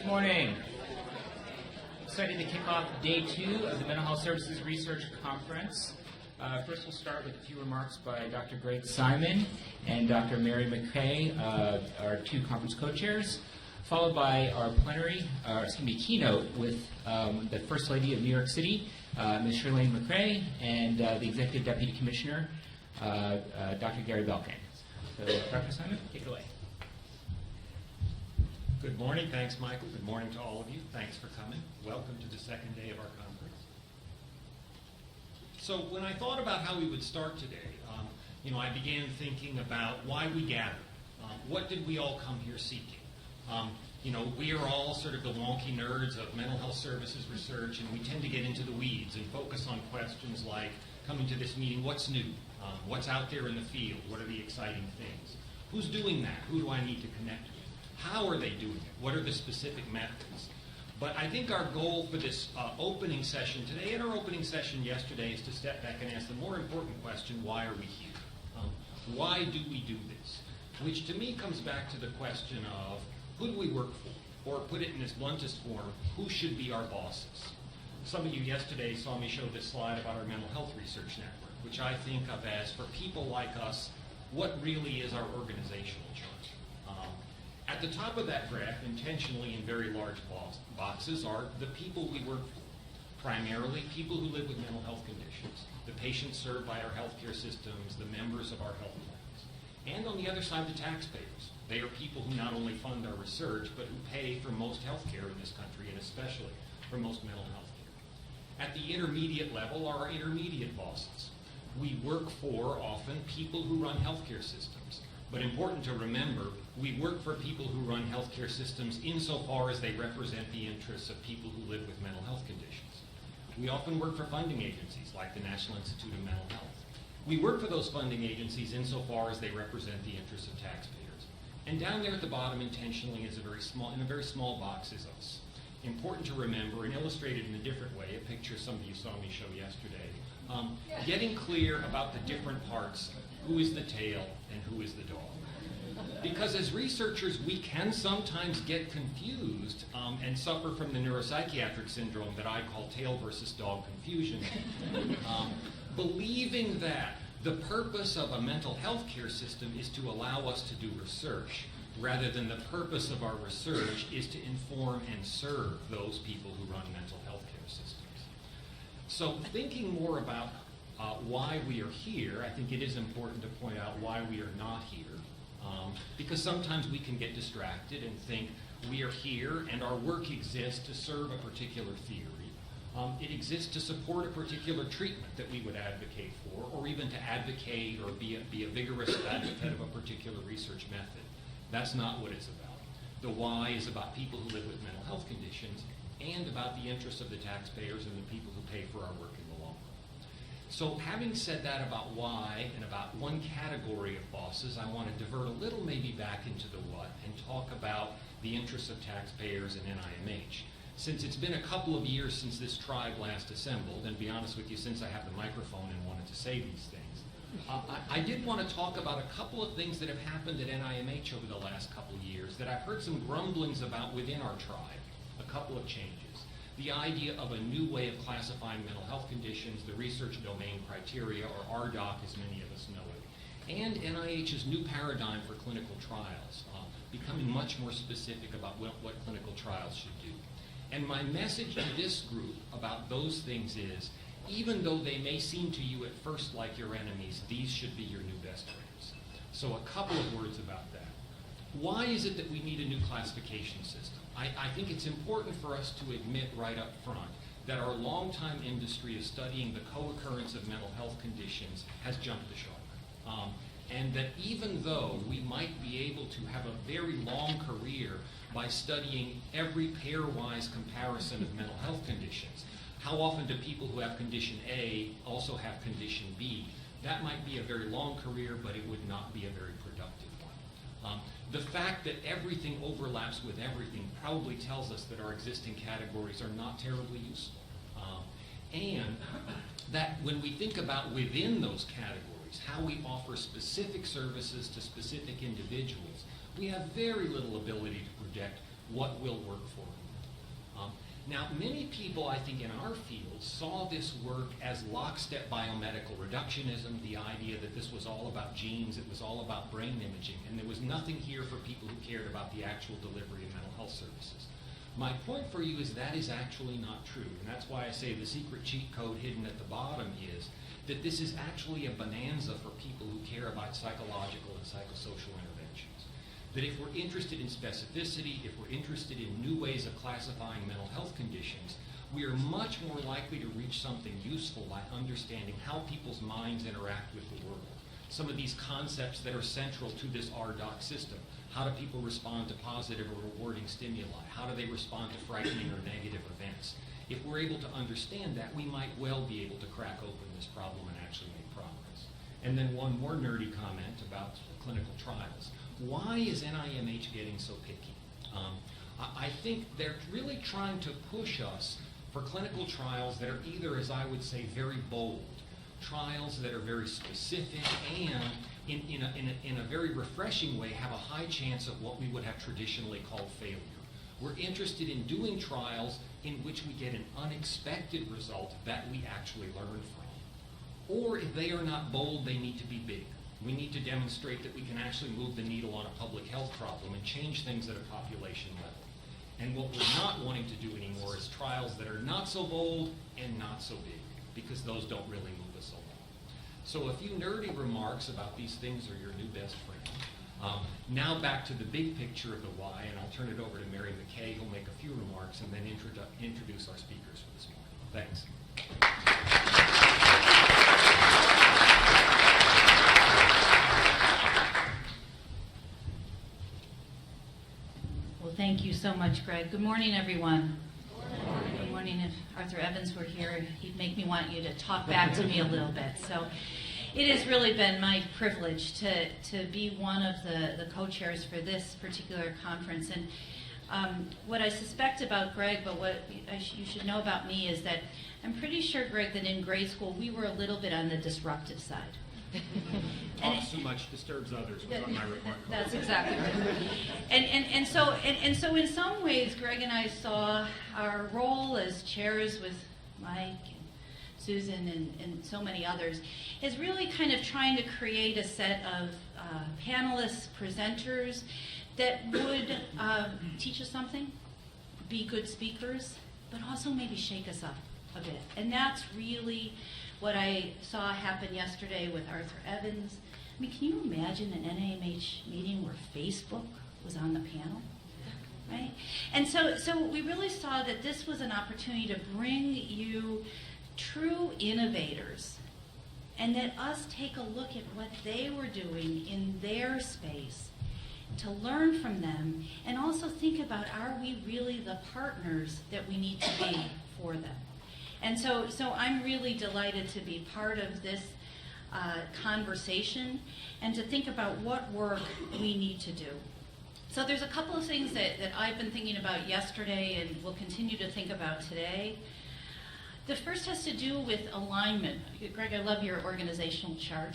Good morning. Excited to kick off day 2 of the Mental Health Services Research Conference. First, we'll start with a few remarks by Dr. Greg Simon and Dr. Mary McKay, our 2 conference co-chairs, followed by our keynote with the First Lady of New York City, Ms. Chirlane McCray, and the Executive Deputy Commissioner, Dr. Gary Belkin. So, Dr. Simon, take it away. Good morning. Thanks, Michael. Good morning to all of you. Thanks for coming. Welcome to the second day of our conference. So when I thought about how we would start today, I began thinking about why we gathered. What did we all come here seeking? We are all sort of the wonky nerds of mental health services research, and we tend to get into the weeds and focus on questions like, coming to this meeting, what's new? What's out there in the field? What are the exciting things? Who's doing that? Who do I need to connect with? How are they doing it? What are the specific methods? But I think our goal for this opening session today and our opening session yesterday is to step back and ask the more important question, why are we here? Why do we do this? Which to me comes back to the question of, who do we work for? Or put it in its bluntest form, who should be our bosses? Some of you yesterday saw me show this slide about our mental health research network, which I think of as, for people like us, what really is our organizational chart. At the top of that graph, intentionally in very large boxes, are the people we work for. Primarily people who live with mental health conditions, the patients served by our healthcare systems, the members of our health plans. And on the other side, the taxpayers. They are people who not only fund our research, but who pay for most healthcare in this country, and especially for most mental health care. At the intermediate level are our intermediate bosses. We work for, often, people who run healthcare systems. But important to remember, we work for people who run healthcare systems insofar as they represent the interests of people who live with mental health conditions. We often work for funding agencies like the National Institute of Mental Health. We work for those funding agencies insofar as they represent the interests of taxpayers. And down there at the bottom, intentionally, is in a very small box is us. Important to remember, and illustrated in a different way, a picture some of you saw me show yesterday, getting clear about the different parts. Who is the tail and who is the dog? Because as researchers, we can sometimes get confused and suffer from the neuropsychiatric syndrome that I call tail versus dog confusion, believing that the purpose of a mental health care system is to allow us to do research, rather than the purpose of our research is to inform and serve those people who run mental health care systems. So thinking more about why we are here, I think it is important to point out why we are not here, because sometimes we can get distracted and think we are here and our work exists to serve a particular theory. It exists to support a particular treatment that we would advocate for, or even to advocate or be a vigorous advocate of a particular research method. That's not what it's about. The why is about people who live with mental health conditions and about the interests of the taxpayers and the people who pay for our work in the long run. So having said that about why and about one category of bosses, I want to divert a little maybe back into the what and talk about the interests of taxpayers and NIMH. Since it's been a couple of years since this tribe last assembled, and to be honest with you, since I have the microphone and wanted to say these things, I did want to talk about a couple of things that have happened at NIMH over the last couple of years that I've heard some grumblings about within our tribe, a couple of changes. The idea of a new way of classifying mental health conditions, the research domain criteria, or RDoC as many of us know it, and NIH's new paradigm for clinical trials, becoming much more specific about what clinical trials should do. And my message to this group about those things is, even though they may seem to you at first like your enemies, these should be your new best friends. So a couple of words about that. Why is it that we need a new classification system? I think it's important for us to admit right up front that our longtime industry of studying the co-occurrence of mental health conditions has jumped the shark. And that even though we might be able to have a very long career by studying every pair-wise comparison of mental health conditions, how often do people who have condition A also have condition B? That might be a very long career, but it would not be a very productive one. The fact that everything overlaps with everything probably tells us that our existing categories are not terribly useful. And that when we think about within those categories, how we offer specific services to specific individuals, we have very little ability to project what will work for them. Now, many people, I think, in our field saw this work as lockstep biomedical reductionism, the idea that this was all about genes, it was all about brain imaging, and there was nothing here for people who cared about the actual delivery of mental health services. My point for you is that is actually not true, and that's why I say the secret cheat code hidden at the bottom is that this is actually a bonanza for people who care about psychological and psychosocial interventions. That if we're interested in specificity, if we're interested in new ways of classifying mental health conditions, we are much more likely to reach something useful by understanding how people's minds interact with the world. Some of these concepts that are central to this RDoC system. How do people respond to positive or rewarding stimuli? How do they respond to frightening or negative events? If we're able to understand that, we might well be able to crack open this problem and actually make progress. And then one more nerdy comment about clinical trials. Why is NIMH getting so picky? I think they're really trying to push us for clinical trials that are either, as I would say, very bold, trials that are very specific and in a very refreshing way have a high chance of what we would have traditionally called failure. We're interested in doing trials in which we get an unexpected result that we actually learn from. Or if they are not bold, they need to be big. We need to demonstrate that we can actually move the needle on a public health problem and change things at a population level. And what we're not wanting to do anymore is trials that are not so bold and not so big, because those don't really move us along. So a few nerdy remarks about these things are your new best friend. Now back to the big picture of the why, and I'll turn it over to Mary McKay, who'll make a few remarks and then introduce our speakers for this morning. Thanks. Well, thank you so much, Greg. Good morning, everyone. Good morning. Good morning. If Arthur Evans were here, he'd make me want you to talk back to me a little bit. So it has really been my privilege to be one of the co-chairs for this particular conference. And what I suspect about Greg, but what you should know about me is that I'm pretty sure, Greg, that in grade school we were a little bit on the disruptive side. Talks too much, disturbs others was on my report card. That's exactly right. And so in some ways, Greg and I saw our role as chairs with Mike and Susan and so many others is really kind of trying to create a set of panelists, presenters that would teach us something, be good speakers, but also maybe shake us up a bit. And that's really what I saw happen yesterday with Arthur Evans. I mean, can you imagine an NIMH meeting where Facebook was on the panel? Right? And so we really saw that this was an opportunity to bring you true innovators and that us take a look at what they were doing in their space, to learn from them, and also think about, are we really the partners that we need to be for them? And so I'm really delighted to be part of this conversation and to think about what work we need to do. So there's a couple of things that I've been thinking about yesterday and will continue to think about today. The first has to do with alignment. Greg, I love your organizational chart.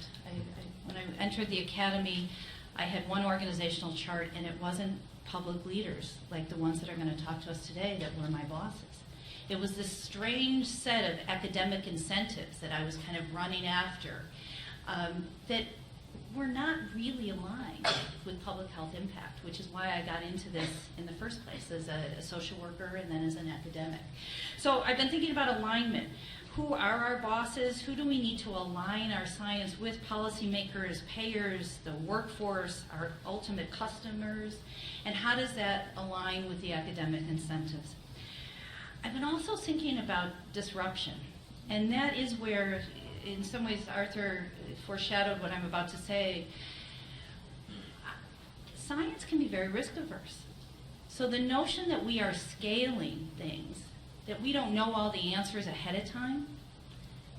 When I entered the academy, I had one organizational chart, and it wasn't public leaders like the ones that are going to talk to us today that were my bosses. It was this strange set of academic incentives that I was kind of running after that were not really aligned with public health impact, which is why I got into this in the first place as a social worker and then as an academic. So I've been thinking about alignment. Who are our bosses? Who do we need to align our science with? Policymakers, payers, the workforce, our ultimate customers, and how does that align with the academic incentives? I've been also thinking about disruption, and that is where, in some ways, Arthur foreshadowed what I'm about to say. Science can be very risk averse. So the notion that we are scaling things, that we don't know all the answers ahead of time,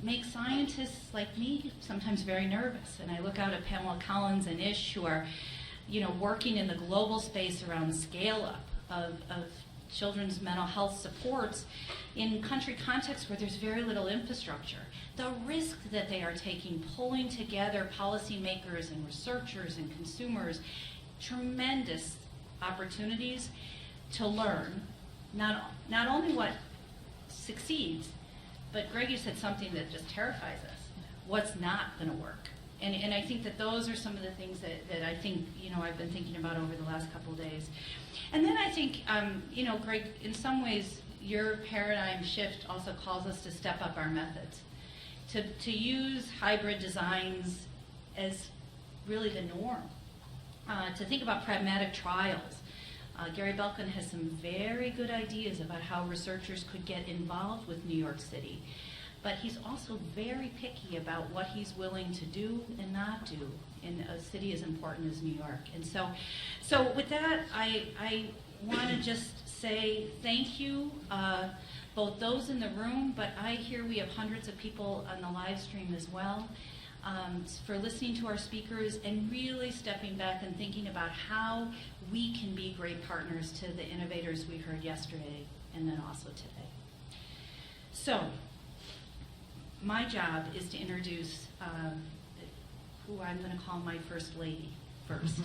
makes scientists like me sometimes very nervous. And I look out at Pamela Collins and Ish, who are, working in the global space around scale up of children's mental health supports in country contexts where there's very little infrastructure. The risk that they are taking, pulling together policymakers and researchers and consumers, tremendous opportunities. to learn not only what succeeds, but Gregory said something that just terrifies us, what's not going to work. And I think that those are some of the things that I think, I've been thinking about over the last couple of days. And then I think, Greg, in some ways, your paradigm shift also calls us to step up our methods, to use hybrid designs as really the norm, to think about pragmatic trials. Gary Belkin has some very good ideas about how researchers could get involved with New York City, but he's also very picky about what he's willing to do and not do in a city as important as New York. And so with that, I want to just say thank you, both those in the room, but I hear we have hundreds of people on the live stream as well, for listening to our speakers and really stepping back and thinking about how we can be great partners to the innovators we heard yesterday and then also today. So, my job is to introduce who I'm going to call my first lady first,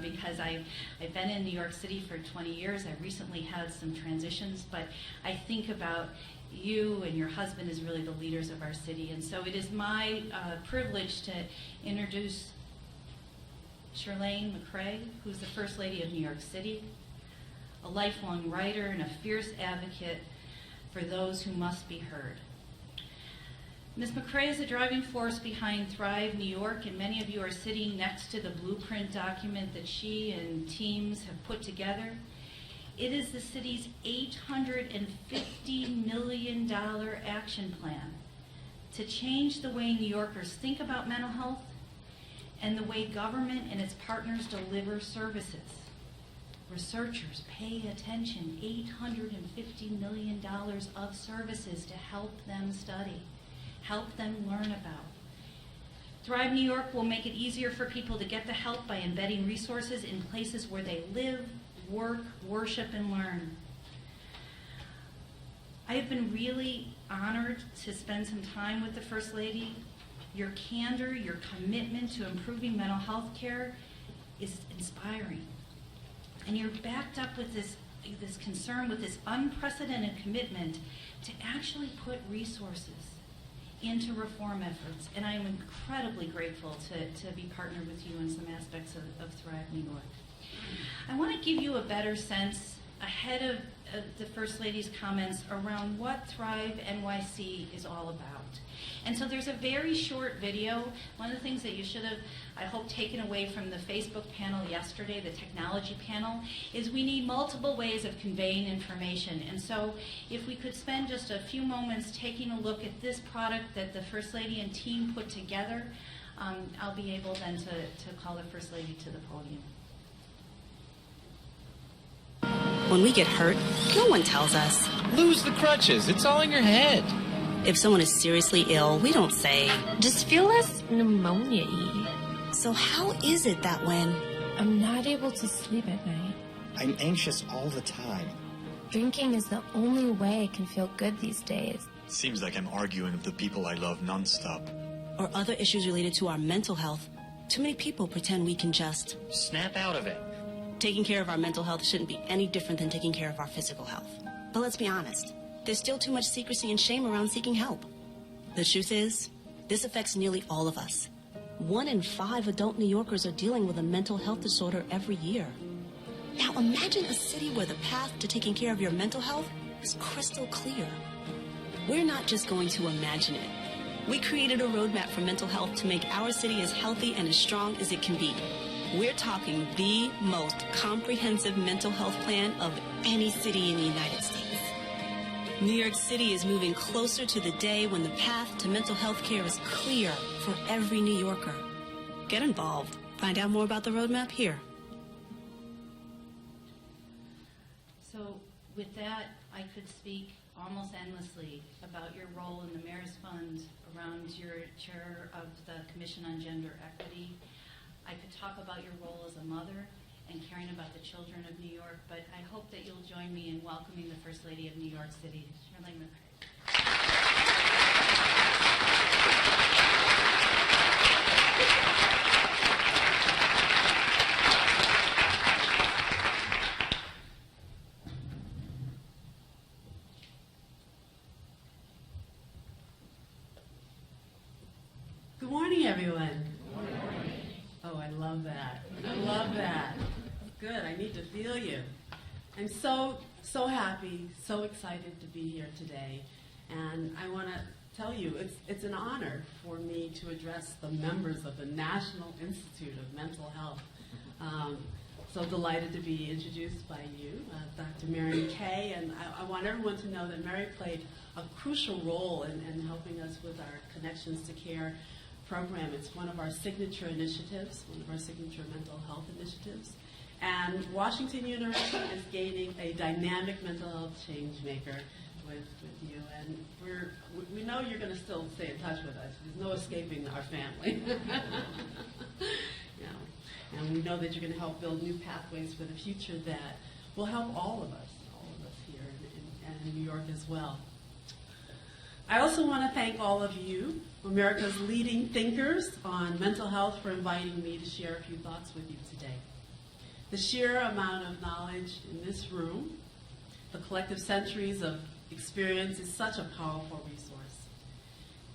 because I've been in New York City for 20 years. I recently had some transitions, but I think about you and your husband as really the leaders of our city. And so it is my privilege to introduce Chirlane McCray, who's the First Lady of New York City, a lifelong writer and a fierce advocate for those who must be heard. Ms. McCray is the driving force behind Thrive New York, and many of you are sitting next to the blueprint document that she and teams have put together. It is the city's $850 million action plan to change the way New Yorkers think about mental health and the way government and its partners deliver services. Researchers, pay attention, $850 million of services to help them study, help them learn about. Thrive New York will make it easier for people to get the help by embedding resources in places where they live, work, worship, and learn. I have been really honored to spend some time with the First Lady. Your candor, your commitment to improving mental health care is inspiring. And you're backed up with this concern, with this unprecedented commitment to actually put resources into reform efforts. And I am incredibly grateful to be partnered with you in some aspects of Thrive New York. I want to give you a better sense ahead of the First Lady's comments around what Thrive NYC is all about. And so there's a very short video. One of the things that you should have, I hope, taken away from the Facebook panel yesterday, the technology panel, is we need multiple ways of conveying information. And so if we could spend just a few moments taking a look at this product that the First Lady and team put together, I'll be able then to call the First Lady to the podium. When we get hurt, no one tells us. Lose the crutches. It's all in your head. If someone is seriously ill, we don't say, just feel less pneumonia-y. so how is it that when I'm not able to sleep at night? I'm anxious all the time. Drinking is the only way I can feel good these days. Seems like I'm arguing with the people I love nonstop. or other issues related to our mental health, too many people pretend we can just Snap out of it. taking care of our mental health shouldn't be any different than taking care of our physical health. But let's be honest, there's still too much secrecy and shame around seeking help. The truth is, this affects nearly all of us. 1 in 5 adult New Yorkers are dealing with a mental health disorder every year. Now imagine a city where the path to taking care of your mental health is crystal clear. We're not just going to imagine it. We created a roadmap for mental health to make our city as healthy and as strong as it can be. We're talking the most comprehensive mental health plan of any city in the United States. New York City is moving closer to the day when the path to mental health care is clear for every New Yorker. Get involved. Find out more about the roadmap here. So with that, I could speak almost endlessly about your role in the Mayor's Fund, around your chair of the Commission on Gender Equity. I could talk about your role as a mother and caring about the children of New York, but I hope that you'll join me in welcoming the First Lady of New York City, Chirlane McKay. everyone. Oh, I love that. I love that. Good. I need to feel you. I'm so happy, so excited to be here today. And I want to tell you, it's an honor for me to address the members of the National Institute of Mental Health. So delighted to be introduced by you, Dr. Mary McKay, and I want everyone to know that Mary played a crucial role in helping us with our Connections to Care program. It's one of our signature initiatives, one of our signature mental health initiatives. And Washington University is gaining a dynamic mental health change maker with you, and we know you're going to still stay in touch with us. There's no escaping our family. And we know that you're going to help build new pathways for the future that will help all of us here in New York as well. I also want to thank all of you, America's leading thinkers on mental health, for inviting me to share a few thoughts with you today. The sheer amount of knowledge in this room, the collective centuries of experience, is such a powerful resource.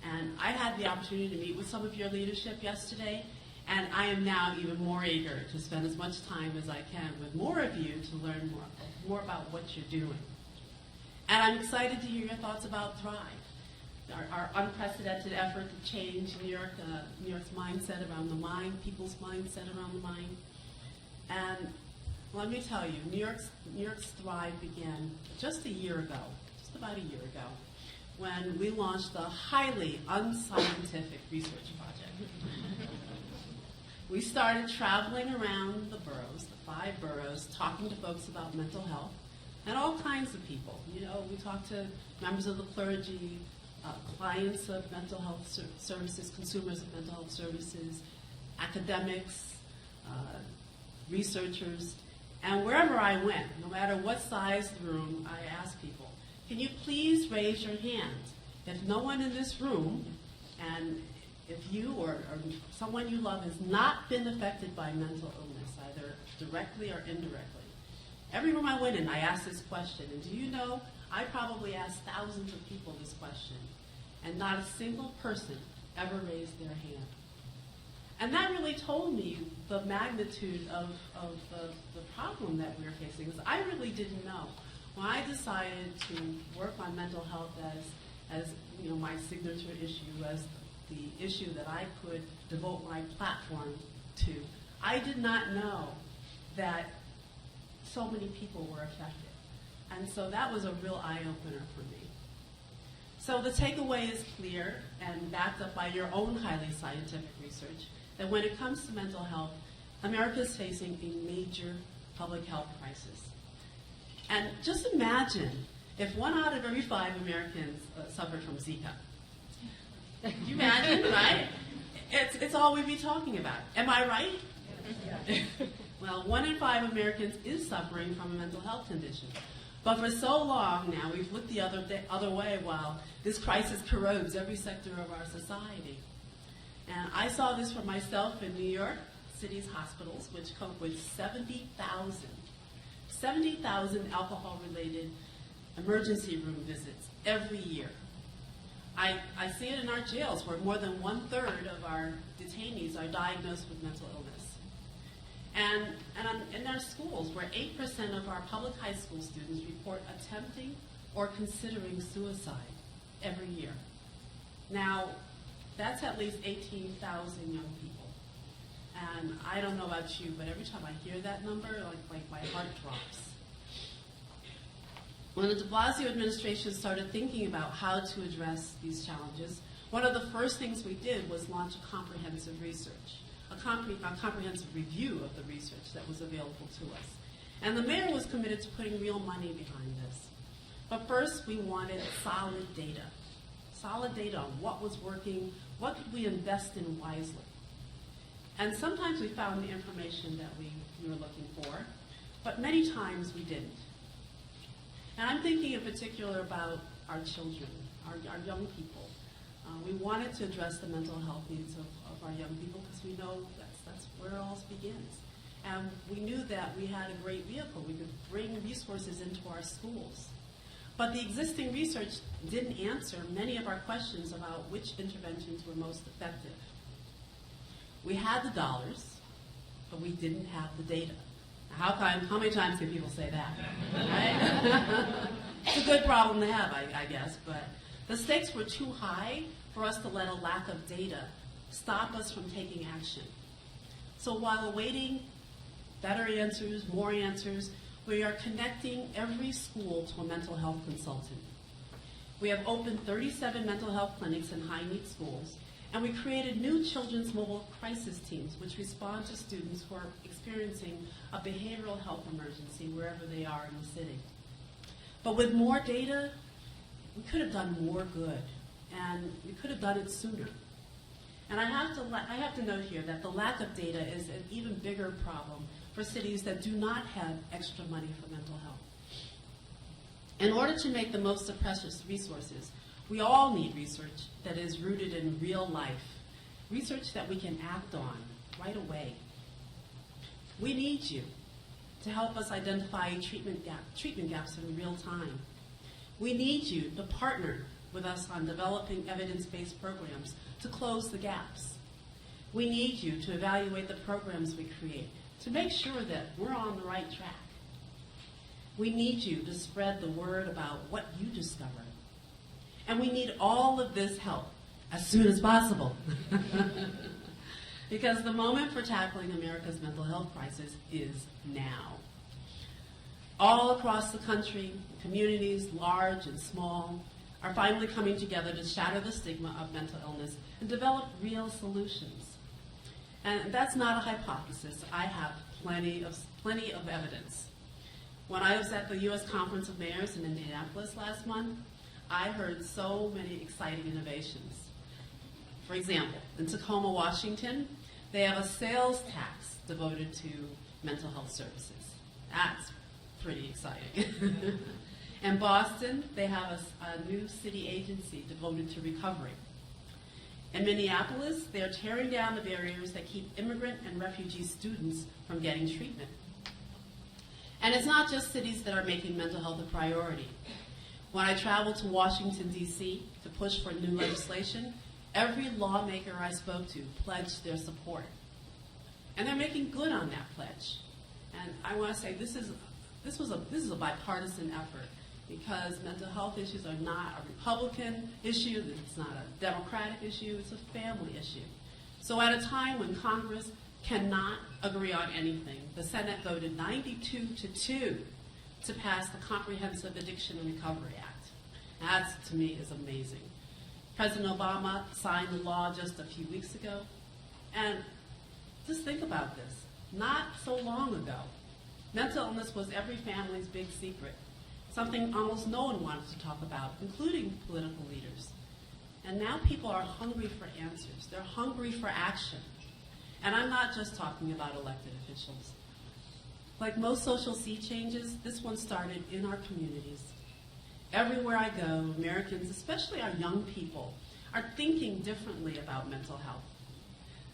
And I had the opportunity to meet with some of your leadership yesterday, and I am now even more eager to spend as much time as I can with more of you to learn more about what you're doing. And I'm excited to hear your thoughts about Thrive, our unprecedented effort to change New York's mindset around the mind, people's mindset around the mind. And let me tell you, New York's Thrive began just a year ago, just about a year ago, when we launched the highly unscientific research project. We started traveling around the boroughs, the 5 boroughs, talking to folks about mental health, and all kinds of people. You know, we talked to members of the clergy, clients of mental health services, consumers of mental health services, academics, researchers, and wherever I went, no matter what size the room, I asked people, can you please raise your hand if no one in this room, and if you or someone you love has not been affected by mental illness, either directly or indirectly. Every room I went in, I asked this question, and do you know, I probably asked thousands of people this question, and not a single person ever raised their hand. And that really told me the magnitude of the problem that we were facing, because I really didn't know. When I decided to work on mental health as you know, my signature issue, as the issue that I could devote my platform to, I did not know that so many people were affected. And so that was a real eye-opener for me. So the takeaway is clear and backed up by your own highly scientific research, that when it comes to mental health, America is facing a major public health crisis. And just imagine if 1 out of every 5 Americans suffered from Zika. Can you imagine, right? It's all we'd be talking about. Am I right? Yeah. Well, 1 in 5 Americans is suffering from a mental health condition. But for so long now, we've looked the other way while this crisis corrodes every sector of our society. And I saw this for myself in New York City's hospitals, which cope with 70,000 alcohol-related emergency room visits every year. I see it in our jails, where more than 1/3 of our detainees are diagnosed with mental illness. And in our schools, where 8% of our public high school students report attempting or considering suicide every year. Now, that's at least 18,000 young people. And I don't know about you, but every time I hear that number, like my heart drops. When the de Blasio administration started thinking about how to address these challenges, one of the first things we did was launch a comprehensive research, a comprehensive review of the research that was available to us. And the mayor was committed to putting real money behind this. But first, we wanted solid data on what was working, what could we invest in wisely. And sometimes we found the information that we were looking for, but many times we didn't. And I'm thinking in particular about our children, our young people. We wanted to address the mental health needs of our young people because we know that's where it all begins. And we knew that we had a great vehicle. We could bring resources into our schools. But the existing research didn't answer many of our questions about which interventions were most effective. We had the dollars, but we didn't have the data. How many times can people say that? Right? It's a good problem to have, I guess, but the stakes were too high for us to let a lack of data stop us from taking action. So while awaiting better answers, more answers, we are connecting every school to a mental health consultant. We have opened 37 mental health clinics in high-need schools, and we created new children's mobile crisis teams, which respond to students who are experiencing a behavioral health emergency wherever they are in the city. But with more data, we could have done more good, and we could have done it sooner. And I have to note here that the lack of data is an even bigger problem for cities that do not have extra money for mental health. In order to make the most of precious resources, we all need research that is rooted in real life, research that we can act on right away. We need you to help us identify treatment gaps in real time. We need you to partner with us on developing evidence-based programs to close the gaps. We need you to evaluate the programs we create to make sure that we're on the right track. We need you to spread the word about what you discover. And we need all of this help as soon as possible. Because the moment for tackling America's mental health crisis is now. All across the country, communities, large and small, are finally coming together to shatter the stigma of mental illness and develop real solutions. And that's not a hypothesis. I have plenty of evidence. When I was at the U.S. Conference of Mayors in Indianapolis last month, I heard so many exciting innovations. For example, in Tacoma, Washington, they have a sales tax devoted to mental health services. That's pretty exciting. In Boston, they have a new city agency devoted to recovery. In Minneapolis, they are tearing down the barriers that keep immigrant and refugee students from getting treatment. And it's not just cities that are making mental health a priority. When I traveled to Washington, D.C. to push for new legislation, every lawmaker I spoke to pledged their support. And they're making good on that pledge. And I want to say this is a bipartisan effort, because mental health issues are not a Republican issue, it's not a Democratic issue, it's a family issue. So at a time when Congress cannot agree on anything, the Senate voted 92-2 to pass the Comprehensive Addiction and Recovery Act. That, to me, is amazing. President Obama signed the law just a few weeks ago, and just think about this. Not so long ago, mental illness was every family's big secret, something almost no one wanted to talk about, including political leaders. And now people are hungry for answers. They're hungry for action. And I'm not just talking about elected officials. Like most social sea changes, this one started in our communities. Everywhere I go, Americans, especially our young people, are thinking differently about mental health.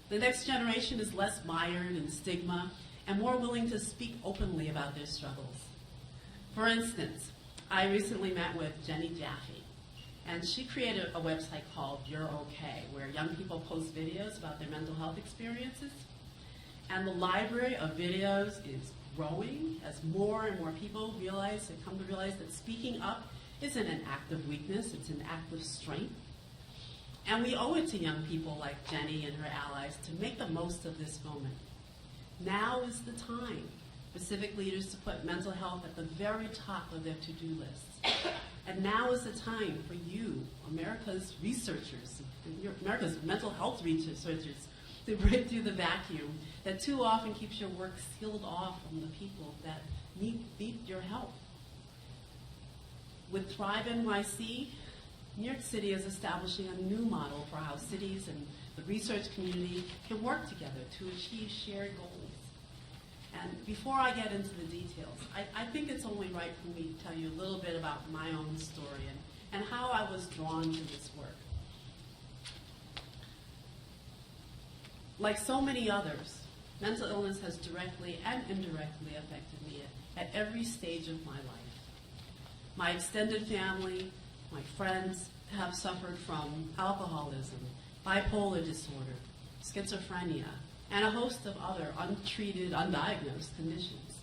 The next generation is less mired in stigma and more willing to speak openly about their struggles. For instance, I recently met with Jenny Jaffe, and she created a website called You're Okay, where young people post videos about their mental health experiences. And the library of videos is growing as more and more people come to realize that speaking up isn't an act of weakness, it's an act of strength. And we owe it to young people like Jenny and her allies to make the most of this moment. Now is the time for civic leaders to put mental health at the very top of their to-do lists. And now is the time for you, America's researchers, America's mental health researchers, to break through the vacuum that too often keeps your work sealed off from the people that need your help. With Thrive NYC, New York City is establishing a new model for how cities and the research community can work together to achieve shared goals. And before I get into the details, I think it's only right for me to tell you a little bit about my own story and how I was drawn to this work. Like so many others, mental illness has directly and indirectly affected me at every stage of my life. My extended family, my friends have suffered from alcoholism, bipolar disorder, schizophrenia, and a host of other untreated, undiagnosed conditions.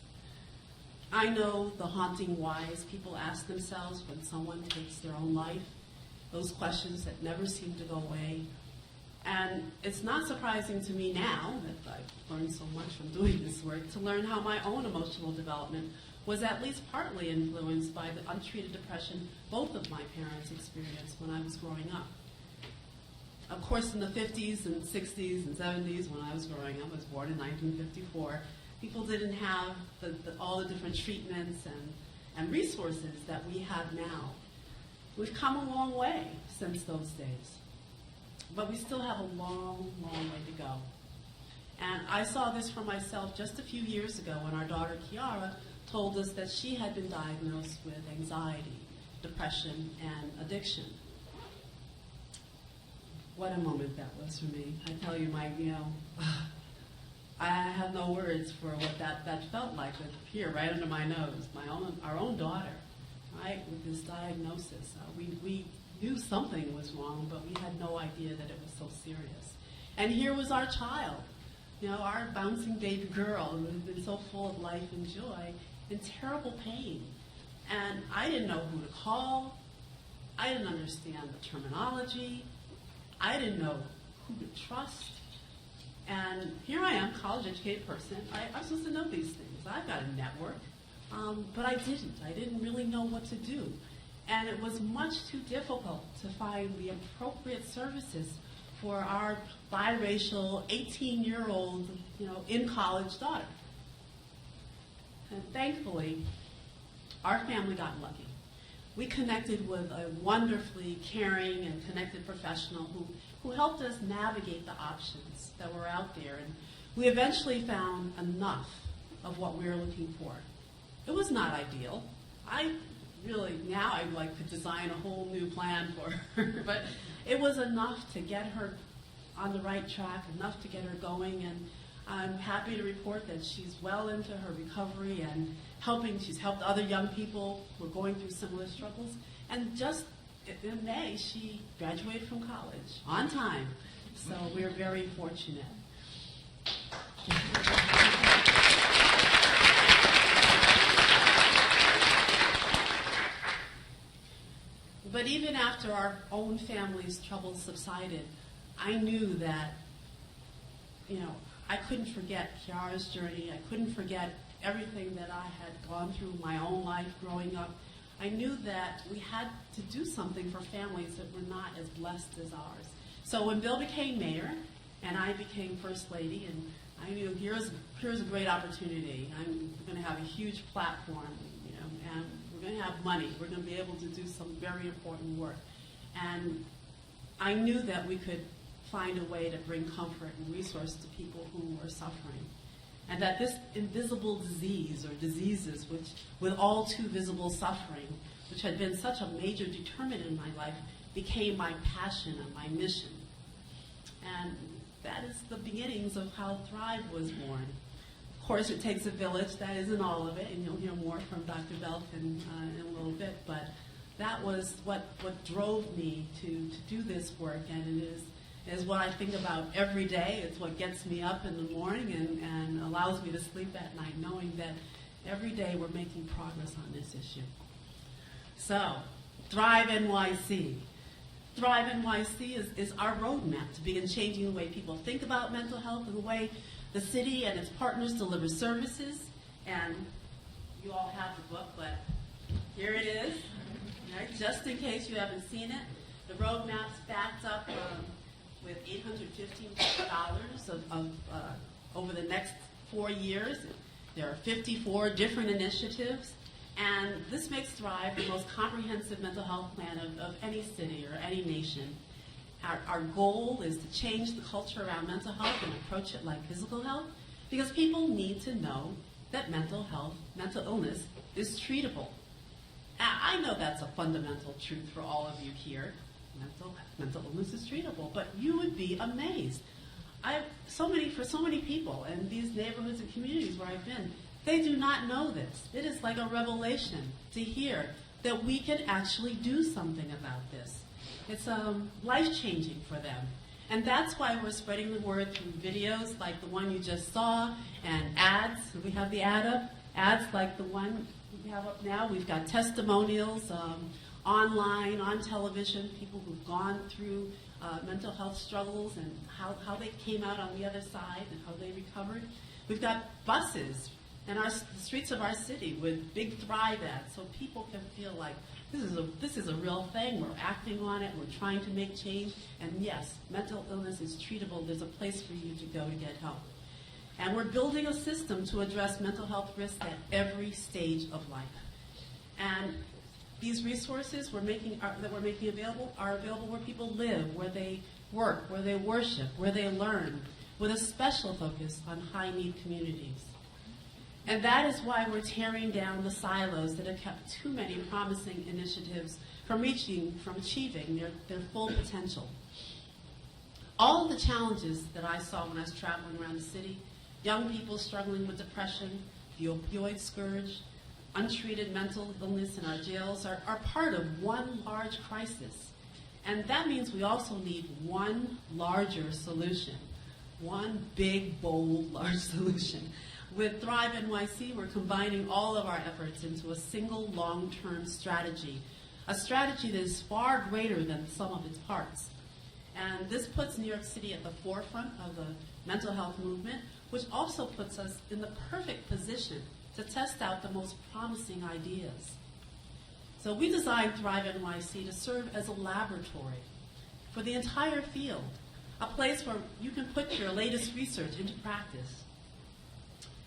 I know the haunting whys people ask themselves when someone takes their own life, those questions that never seem to go away. And it's not surprising to me now that I've learned so much from doing this work to learn how my own emotional development was at least partly influenced by the untreated depression both of my parents experienced when I was growing up. Of course, in the 50s and 60s and 70s when I was growing up, I was born in 1954, people didn't have all the different treatments and resources that we have now. We've come a long way since those days, but we still have a long, long way to go. And I saw this for myself just a few years ago when our daughter Kiara told us that she had been diagnosed with anxiety, depression, and addiction. What a moment that was for me. I tell you, I have no words for what that felt like here, right under my nose. Our own daughter, right, with this diagnosis. We knew something was wrong, but we had no idea that it was so serious. And here was our child, our bouncing baby girl who had been so full of life and joy, in terrible pain. And I didn't know who to call. I didn't understand the terminology. I didn't know who to trust. And here I am, college-educated person. I'm supposed to know these things. I've got a network. But I didn't. I didn't really know what to do. And it was much too difficult to find the appropriate services for our biracial, 18-year-old, in-college daughter. And thankfully, our family got lucky. We connected with a wonderfully caring and connected professional who helped us navigate the options that were out there. And we eventually found enough of what we were looking for. It was not ideal. Now I'd like to design a whole new plan for her. But it was enough to get her on the right track, enough to get her going. And I'm happy to report that she's well into her recovery and she's helped other young people who are going through similar struggles. And just in May, she graduated from college on time. So we're very fortunate. But even after our own family's troubles subsided, I knew that, I couldn't forget Kiara's journey. I couldn't forget everything that I had gone through my own life growing up. I knew that we had to do something for families that were not as blessed as ours. So when Bill became mayor and I became first lady, and I knew here's a great opportunity. I'm going to have a huge platform, and we're going to have money. We're going to be able to do some very important work. And I knew that we could find a way to bring comfort and resource to people who were suffering. And that this invisible disease, or diseases, which with all too visible suffering, which had been such a major determinant in my life, became my passion and my mission. And that is the beginnings of how Thrive was born. Of course, it takes a village. That isn't all of it, and you'll hear more from Dr. Belkin in a little bit. But that was what drove me to do this work, and it is what I think about every day. It's what gets me up in the morning and allows me to sleep at night, knowing that every day we're making progress on this issue. So, Thrive NYC. Thrive NYC is our roadmap to begin changing the way people think about mental health and the way the city and its partners deliver services. And you all have the book, but here it is. Right? Just in case you haven't seen it, the roadmap's backed up with $815 over the next 4 years. There are 54 different initiatives, and this makes Thrive the most comprehensive mental health plan of any city or any nation. Our goal is to change the culture around mental health and approach it like physical health, because people need to know that mental illness is treatable. I know that's a fundamental truth for all of you here. Mental illness is treatable, but you would be amazed. For so many people in these neighborhoods and communities where I've been, they do not know this. It is like a revelation to hear that we can actually do something about this. It's life-changing for them. And that's why we're spreading the word through videos like the one you just saw, and ads. We have the ad up. Ads like the one we have up now. We've got testimonials online, on television, people who've gone through mental health struggles and how they came out on the other side and how they recovered. We've got buses in the streets of our city with big Thrive ads, so people can feel like this is a real thing. We're acting on it. We're trying to make change. And yes, mental illness is treatable. There's a place for you to go to get help. And we're building a system to address mental health risks at every stage of life. And these resources that we're making available are available where people live, where they work, where they worship, where they learn, with a special focus on high-need communities. And that is why we're tearing down the silos that have kept too many promising initiatives from achieving their full potential. All of the challenges that I saw when I was traveling around the city, young people struggling with depression, the opioid scourge, untreated mental illness in our jails are part of one large crisis. And that means we also need one larger solution, one big, bold, large solution. With Thrive NYC, we're combining all of our efforts into a single long-term strategy, a strategy that is far greater than the sum of its parts. And this puts New York City at the forefront of the mental health movement, which also puts us in the perfect position to test out the most promising ideas. So we designed Thrive NYC to serve as a laboratory for the entire field, a place where you can put your latest research into practice.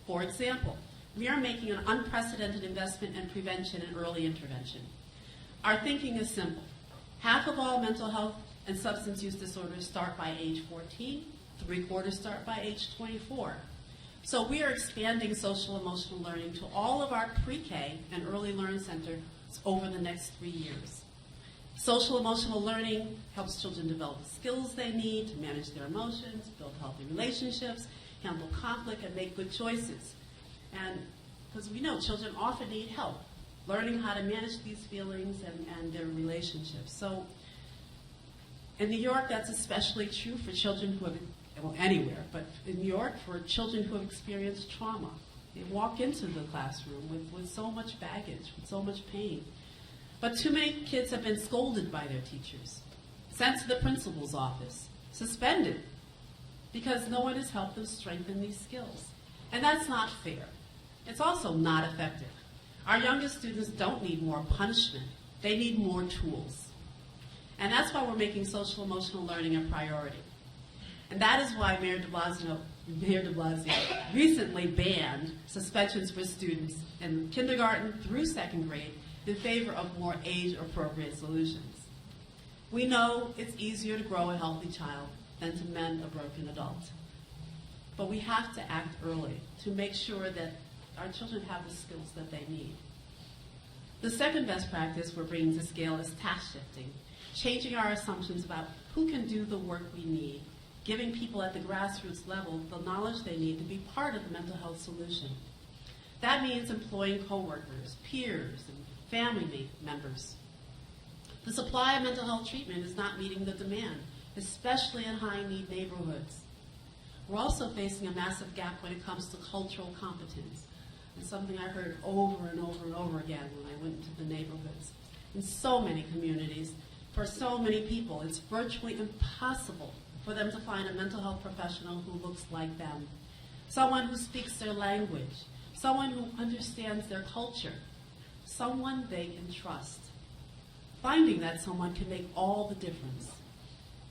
For example, we are making an unprecedented investment in prevention and early intervention. Our thinking is simple. Half of all mental health and substance use disorders start by age 14, 3/4 start by age 24. So we are expanding social emotional learning to all of our pre-K and early learn centers over the next 3 years. Social emotional learning helps children develop the skills they need to manage their emotions, build healthy relationships, handle conflict, and make good choices. And because we know children often need help learning how to manage these feelings and their relationships. So in New York, that's especially true for children who have, well, anywhere, but in New York, for children who have experienced trauma. They walk into the classroom with so much baggage, with so much pain. But too many kids have been scolded by their teachers, sent to the principal's office, suspended, because no one has helped them strengthen these skills. And that's not fair. It's also not effective. Our youngest students don't need more punishment. They need more tools. And that's why we're making social emotional learning a priority. And that is why Mayor de Blasio recently banned suspensions for students in kindergarten through second grade in favor of more age-appropriate solutions. We know it's easier to grow a healthy child than to mend a broken adult. But we have to act early to make sure that our children have the skills that they need. The second best practice we're bringing to scale is task shifting, changing our assumptions about who can do the work we need, giving people at the grassroots level the knowledge they need to be part of the mental health solution. That means employing coworkers, peers, and family members. The supply of mental health treatment is not meeting the demand, especially in high-need neighborhoods. We're also facing a massive gap when it comes to cultural competence. It's something I heard over and over and over again when I went into the neighborhoods. In so many communities, for so many people, it's virtually impossible for them to find a mental health professional who looks like them, someone who speaks their language, someone who understands their culture, someone they can trust. Finding that someone can make all the difference.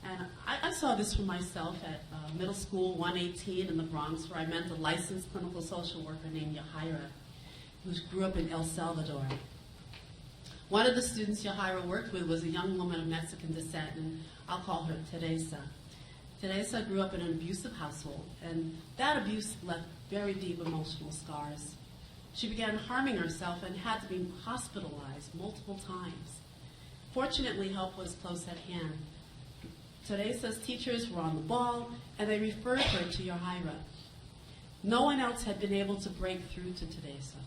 And I saw this for myself at Middle School 118 in the Bronx, where I met a licensed clinical social worker named Yahaira, who grew up in El Salvador. One of the students Yahaira worked with was a young woman of Mexican descent, and I'll call her Teresa. Teresa grew up in an abusive household, and that abuse left very deep emotional scars. She began harming herself and had to be hospitalized multiple times. Fortunately, help was close at hand. Teresa's teachers were on the ball, and they referred her to Yahaira. No one else had been able to break through to Teresa.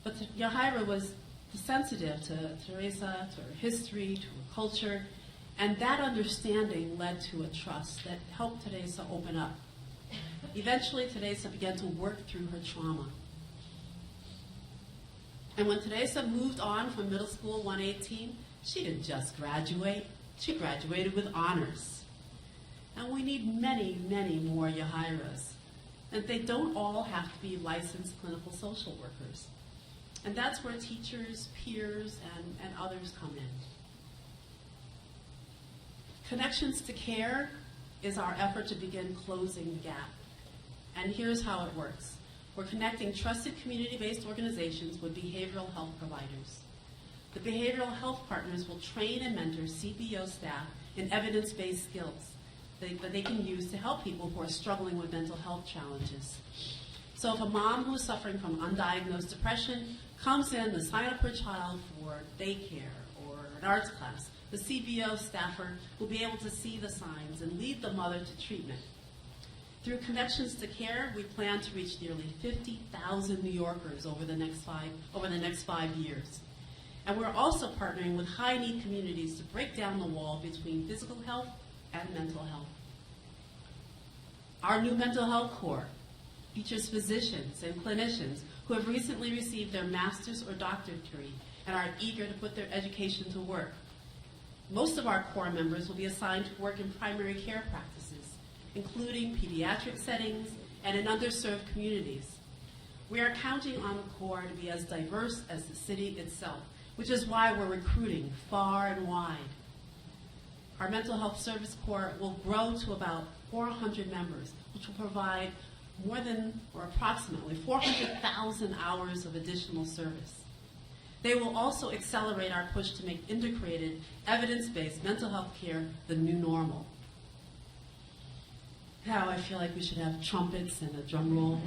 But Yahaira was sensitive to Teresa, to her history, to her culture, And that understanding led to a trust that helped Teresa open up. Eventually, Teresa began to work through her trauma. And when Teresa moved on from middle school 118, she didn't just graduate, she graduated with honors. And we need many, many more Yahiras. And they don't all have to be licensed clinical social workers. And that's where teachers, peers, and others come in. Connections to Care is our effort to begin closing the gap. And here's how it works. We're connecting trusted community-based organizations with behavioral health providers. The behavioral health partners will train and mentor CBO staff in evidence-based skills that they can use to help people who are struggling with mental health challenges. So if a mom who is suffering from undiagnosed depression comes in to sign up her child for daycare or an arts class, the CBO staffer will be able to see the signs and lead the mother to treatment. Through Connections to Care, we plan to reach nearly 50,000 New Yorkers over the next 5 years. And we're also partnering with high-need communities to break down the wall between physical health and mental health. Our new mental health core features physicians and clinicians who have recently received their master's or doctorate degree and are eager to put their education to work. Most of our core members will be assigned to work in primary care practices, including pediatric settings and in underserved communities. We are counting on the core to be as diverse as the city itself, which is why we're recruiting far and wide. Our mental health service corps will grow to about 400 members, which will provide more than, or approximately, 400,000 hours of additional service. They will also accelerate our push to make integrated, evidence-based mental health care the new normal. Now I feel like we should have trumpets and a drum roll.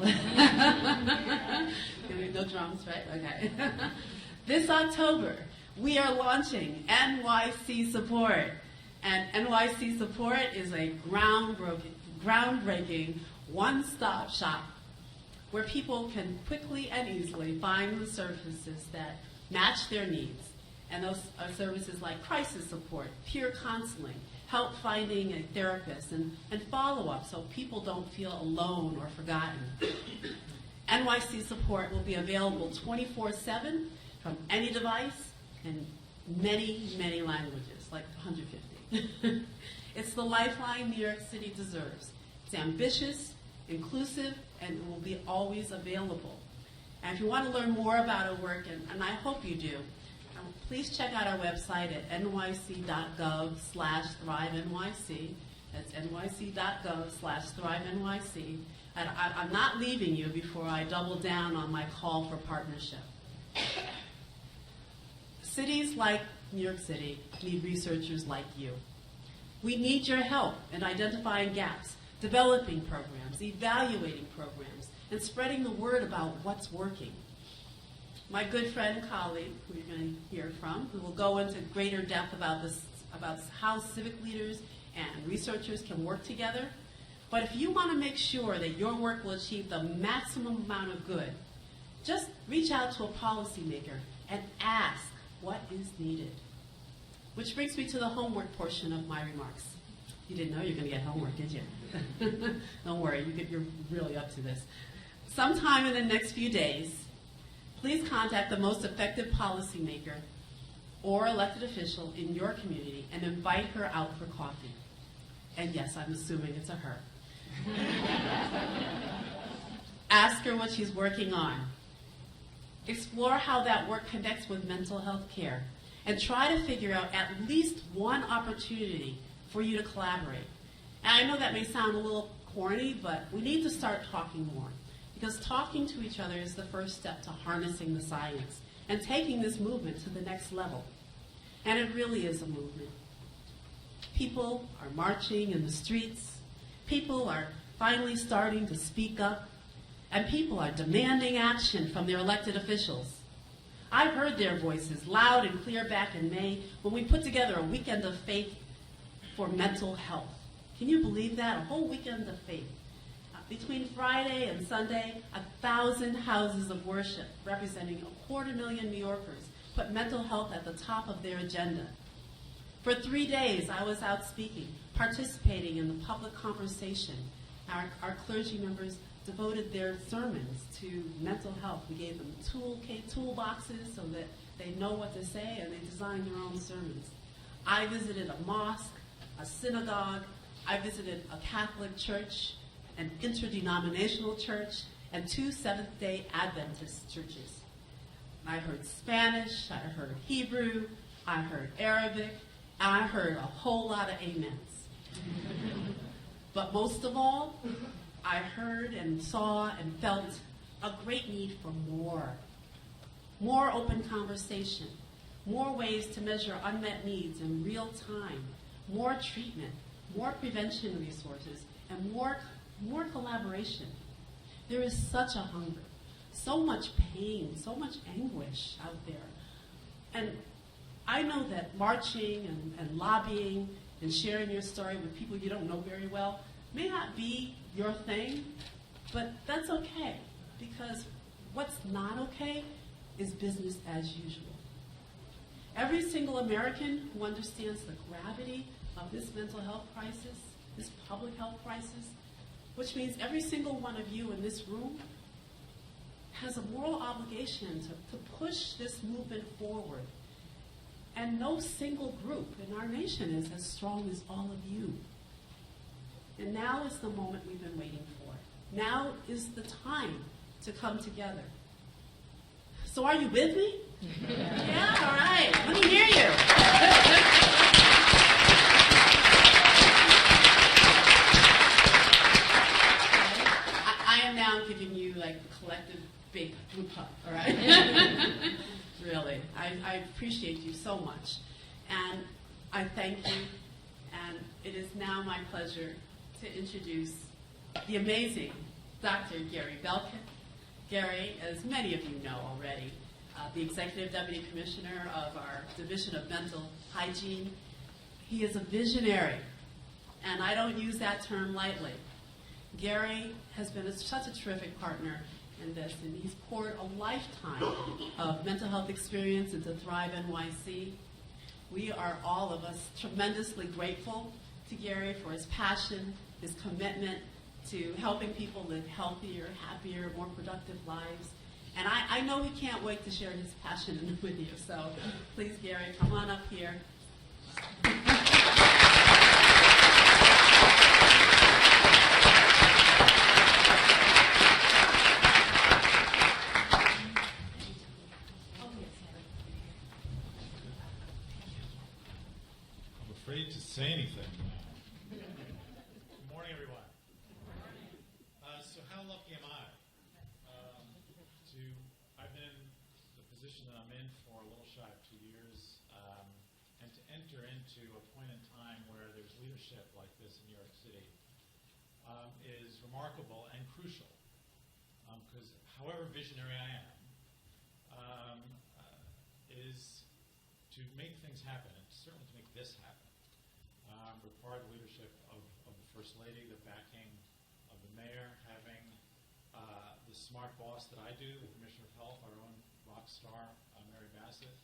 No drums, right? Okay. This October, we are launching NYC Support. And NYC Support is a groundbreaking one-stop shop where people can quickly and easily find the services that match their needs. And those are services like crisis support, peer counseling, help finding a therapist, and follow-up so people don't feel alone or forgotten. NYC Support will be available 24/7 from any device in many, many languages, like 150. It's the lifeline New York City deserves. It's ambitious, inclusive, and it will be always available. And if you want to learn more about our work, and I hope you do, please check out our website at nyc.gov/ThriveNYC. That's nyc.gov/ThriveNYC. And I'm not leaving you before I double down on my call for partnership. Cities like New York City need researchers like you. We need your help in identifying gaps, developing programs, evaluating programs, and spreading the word about what's working. My good friend and colleague, who you're going to hear from, who will go into greater depth about how civic leaders and researchers can work together. But if you want to make sure that your work will achieve the maximum amount of good, just reach out to a policymaker and ask what is needed. Which brings me to the homework portion of my remarks. You didn't know you were going to get homework, did you? Don't worry, you're really up to this. Sometime in the next few days, please contact the most effective policymaker or elected official in your community and invite her out for coffee. And yes, I'm assuming it's a her. Ask her what she's working on. Explore how that work connects with mental health care, and try to figure out at least one opportunity for you to collaborate. And I know that may sound a little corny, but we need to start talking more, because talking to each other is the first step to harnessing the science and taking this movement to the next level. And it really is a movement. People are marching in the streets. People are finally starting to speak up. And people are demanding action from their elected officials. I've heard their voices loud and clear back in May when we put together a weekend of faith for mental health. Can you believe that? A whole weekend of faith. Between Friday and Sunday, 1,000 houses of worship representing 250,000 New Yorkers put mental health at the top of their agenda. For 3 days, I was out speaking, participating in the public conversation. Our clergy members devoted their sermons to mental health. We gave them toolboxes so that they know what to say, and they designed their own sermons. I visited a mosque, a synagogue. I visited a Catholic church, an interdenominational church, and 2 Seventh-day Adventist churches. I heard Spanish, I heard Hebrew, I heard Arabic, and I heard a whole lot of amens. But most of all, I heard and saw and felt a great need for more. More open conversation, more ways to measure unmet needs in real time, more treatment, more prevention resources, and more collaboration. There is such a hunger, so much pain, so much anguish out there. And I know that marching and lobbying and sharing your story with people you don't know very well may not be your thing, but that's okay, because what's not okay is business as usual. Every single American who understands the gravity of this mental health crisis, this public health crisis, which means every single one of you in this room has a moral obligation to push this movement forward. And no single group in our nation is as strong as all of you. And now is the moment we've been waiting for. Now is the time to come together. So are you with me? Yeah, all right. Let me hear you. I am now giving you like a collective big group hug, all right? Really. I appreciate you so much. And I thank you. And it is now my pleasure to introduce the amazing Dr. Gary Belkin. Gary, as many of you know already, the Executive Deputy Commissioner of our Division of Mental Hygiene. He is a visionary, and I don't use that term lightly. Gary has been such a terrific partner in this, and he's poured a lifetime of mental health experience into Thrive NYC. We are, all of us, tremendously grateful to Gary for his passion, his commitment to helping people live healthier, happier, more productive lives. And I know he can't wait to share his passion with you. So please, Gary, come on up here. I'm afraid to say anything. Good morning, everyone. So how lucky am I? I've been in the position that I'm in for a little shy of 2 years, and to enter into a point in time where there's leadership like this in New York City is remarkable and crucial, because however visionary I am, is to make things happen, and certainly to make this happen, require the leadership of the First Lady, the backing of the Mayor, having the smart boss that I do, the Commissioner of Health, our own rock star, Mary Bassett,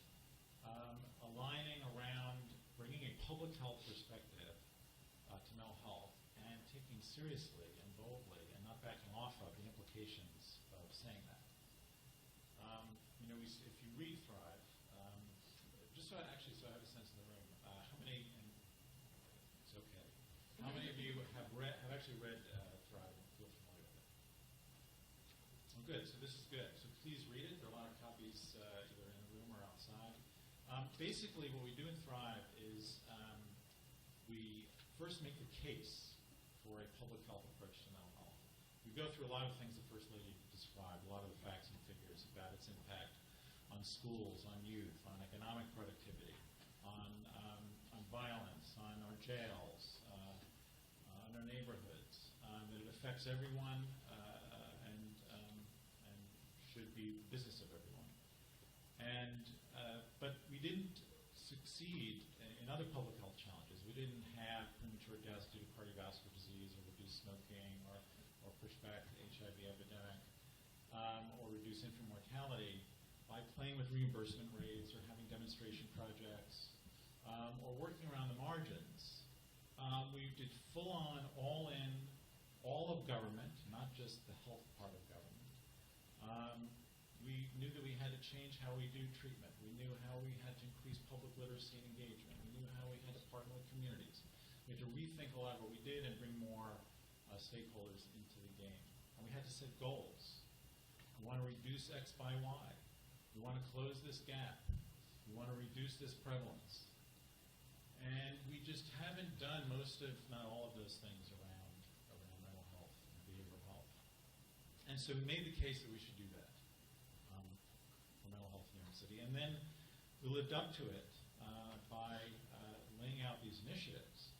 aligning around bringing a public health perspective to mental health and taking seriously and boldly and not backing off of the implications of saying that. If you read Thrive, just so I have a sense in the room, how many, and it's okay, how many of you have actually read Thrive and feel familiar with it? Oh, good, so this is good. So please read it. There are a lot of copies either in the room or outside. Basically, what we do in Thrive is we first make the case for a public health approach to mental health. We go through a lot of things the First Lady described, a lot of the facts and figures about its impact on schools, on youth, on economic productivity, on violence, on our jails, on our neighborhoods, that it affects everyone and should be business of everyone. But we didn't succeed in other public health challenges. We didn't have premature deaths due to cardiovascular disease or reduce smoking or push back the HIV epidemic or reduce infant mortality by playing with reimbursement rates or having demonstration projects or working around the margins. We did full-on, all-in, all of government, not just the health part of government. We knew that we had to change how we do treatment. We knew how we had to increase public literacy and engagement. We knew how we had to partner with communities. We had to rethink a lot of what we did and bring more stakeholders into the game. And we had to set goals. We want to reduce X by Y. We want to close this gap. We want to reduce this prevalence. And we just haven't done most of, not all of those things around mental health and behavioral health. And so we made the case that we should do that for mental health in New York City. And then we lived up to it by laying out these initiatives,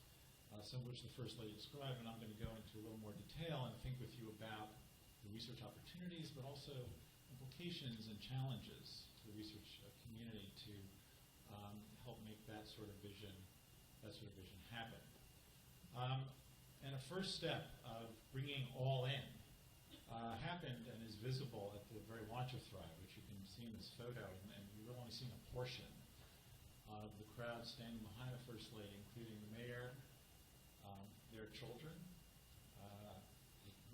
some of which the First Lady described, and I'm going to go into a little more detail and think with you about the research opportunities, but also implications and challenges to the research community to help make that sort of vision happen. And a first step of bringing all in happened and is visible at the very Watch of Thrive, which you can see in this photo, and you've only seen a portion of the crowd standing behind the First Lady, including the mayor, their children,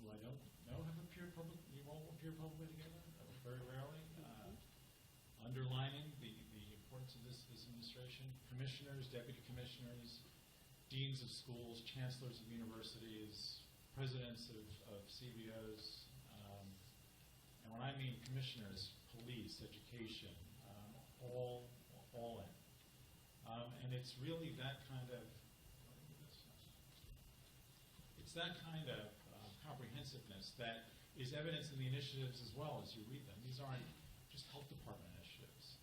who I don't know have appeared publicly. You all appear publicly together, very rarely. Underlining the importance of this administration, commissioners, deputy commissioners, deans of schools, chancellors of universities, presidents of CBOs, and when I mean commissioners, police, education, all in. And it's really that kind of, comprehensiveness that is evidenced in the initiatives as well as you read them. These aren't just health department initiatives.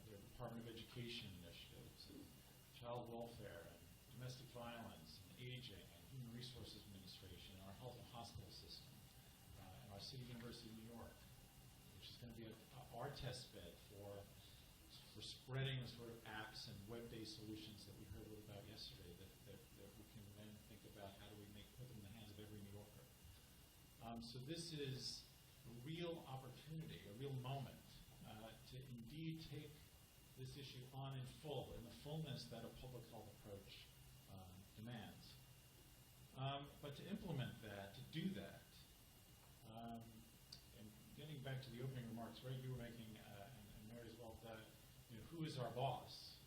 They're Department of Education initiatives, and child welfare, and domestic violence, and aging, and human resources administration, and our health and hospital system, and our City University of New York, which is going to be our test bed for spreading the sort of apps and web-based solutions that we heard a little about yesterday that we can then think about how do we put them in the hands of every New Yorker. So this is a real opportunity, a real moment to indeed take this issue on in full, in the fullness that a public health approach demands. But to implement that, to do that, and getting back to the opening remarks, Greg, you were making, and Mary as well, that who is our boss?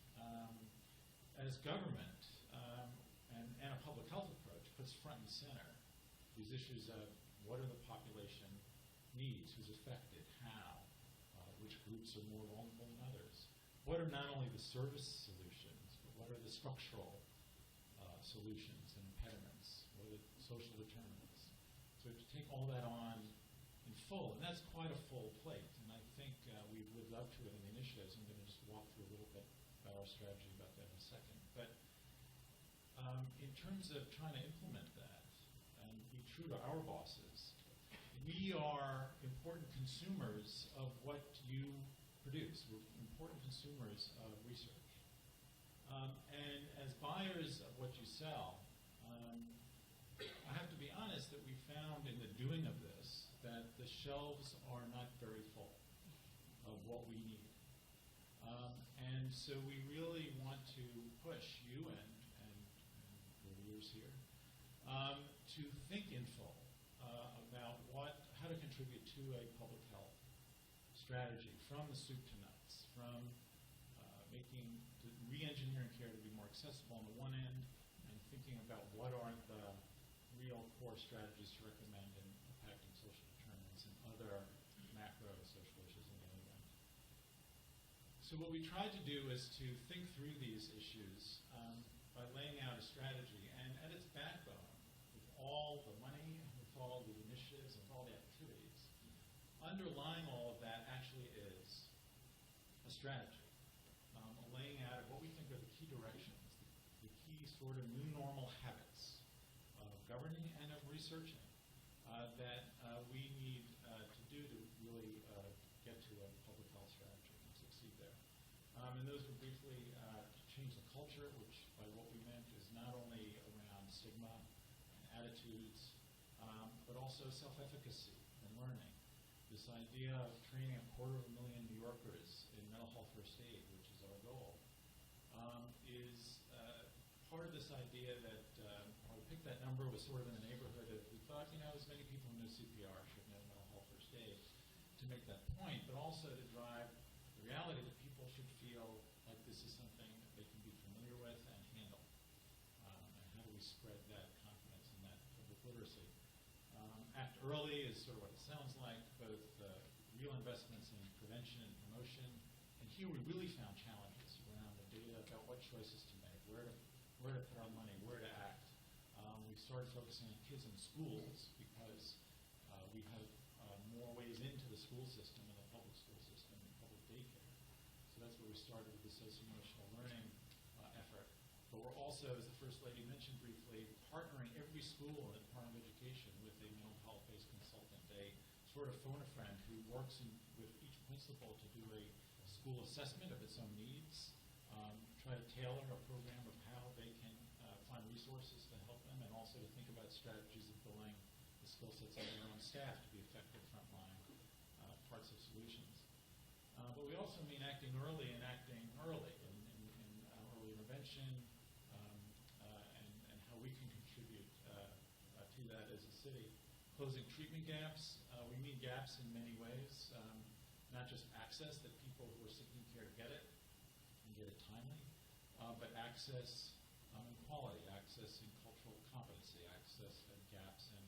As government and a public health approach puts front and center these issues of what are the population needs, who's affected, how, which groups are more vulnerable than others. What are not only the service solutions, but what are the structural solutions and impediments? What are the social determinants? So to take all that on in full, and that's quite a full plate, and I think we've lived up to it in the initiatives. I'm going to just walk through a little bit about our strategy about that in a second. But in terms of trying to implement that and be true to our bosses, we are important consumers of what you produce. We're important consumers of research. And as buyers of what you sell, I have to be honest that we found in the doing of this that the shelves are not very full of what we need. And so we really want to push you and the leaders here to think in full about how to contribute to a public health strategy from the soup to nuts, from re-engineering care to be more accessible on the one end, and thinking about what are the real core strategies to recommend in impacting social determinants and other macro social issues on the other end. So what we tried to do is to think through these issues by laying out a strategy, and at its backbone, with all the money, with all the initiatives, and all the activities, underlying all of that actually is a strategy, a laying out of what we think are the key directions, the key sort of new normal habits of governing and of researching that we need to do to really get to a public health strategy and succeed there. And those were briefly to change the culture, which by what we meant is not only around stigma and attitudes, but also self-efficacy and learning. This idea of training 250,000 New Yorkers in mental health first aid, which is our goal, is part of this idea that, when we picked that number, was sort of in the neighborhood of, we thought, as many people who know CPR should know mental health first aid to make that point, but also to drive the reality that people should feel like this is something that they can be familiar with and handle. And how do we spread that confidence and that public literacy? Act early is sort of what it sounds like, both real investments in prevention and promotion. And here we really found challenges around the data about what choices to make, where to put our money, where to act. We started focusing on kids in schools because we have more ways into the school system and the public school system and public daycare. So that's where we started with the socio-emotional learning effort. But we're also, as the First Lady mentioned briefly, partnering every school in the Department of Education with a mental health-based consultant, a sort of phone a friend who works with each principal to do a school assessment of its own needs, try to tailor a program of how they can find resources to help them, and also to think about strategies of building the skill sets of their own staff to be effective frontline parts of solutions. But we also mean acting early and acting early in early intervention and how we can contribute to that as a city. Closing treatment gaps. We mean gaps in many ways, not just access, that people who are seeking care get it and get it timely, but access and quality, access in cultural competency, access and gaps in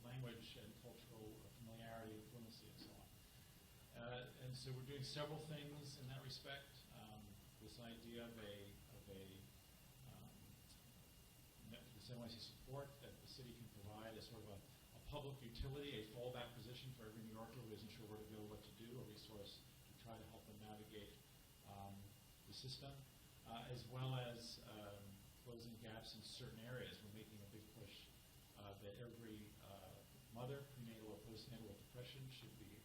language and cultural familiarity and fluency and so on. And so we're doing several things in that respect. This idea of this NYC support that the city can provide as sort of a public utility, a fallback position for every New Yorker who isn't sure where to go, what to do, a resource to try to help them navigate the system, as well as closing gaps in certain areas. We're making a big push that every mother, prenatal or postnatal with depression, should be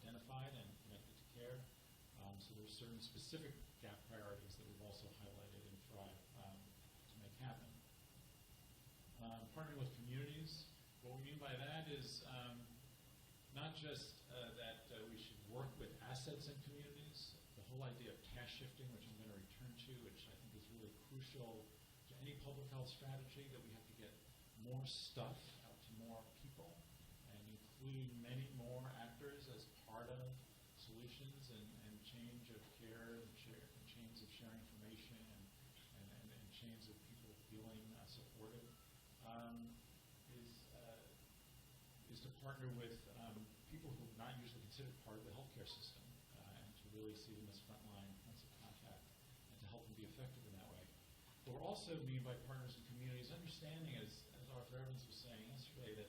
identified and connected to care. So there's certain specific gap priorities that we've also highlighted in Thrive to make happen. Partnering with communities. What we mean by that is not just that we should work with assets in communities. The whole idea of task shifting, which I'm going to return to, which I think is really crucial to any public health strategy, that we have to get more stuff out to more people and include many more actors as part of solutions and change of care and chains of sharing information and chains of people feeling supported, is to partner with people who are not usually considered part of the healthcare system and to really see them as frontline points of contact and to help them be effective in that way. But we're also mean by partners in communities, understanding, as Arthur Evans was saying yesterday, that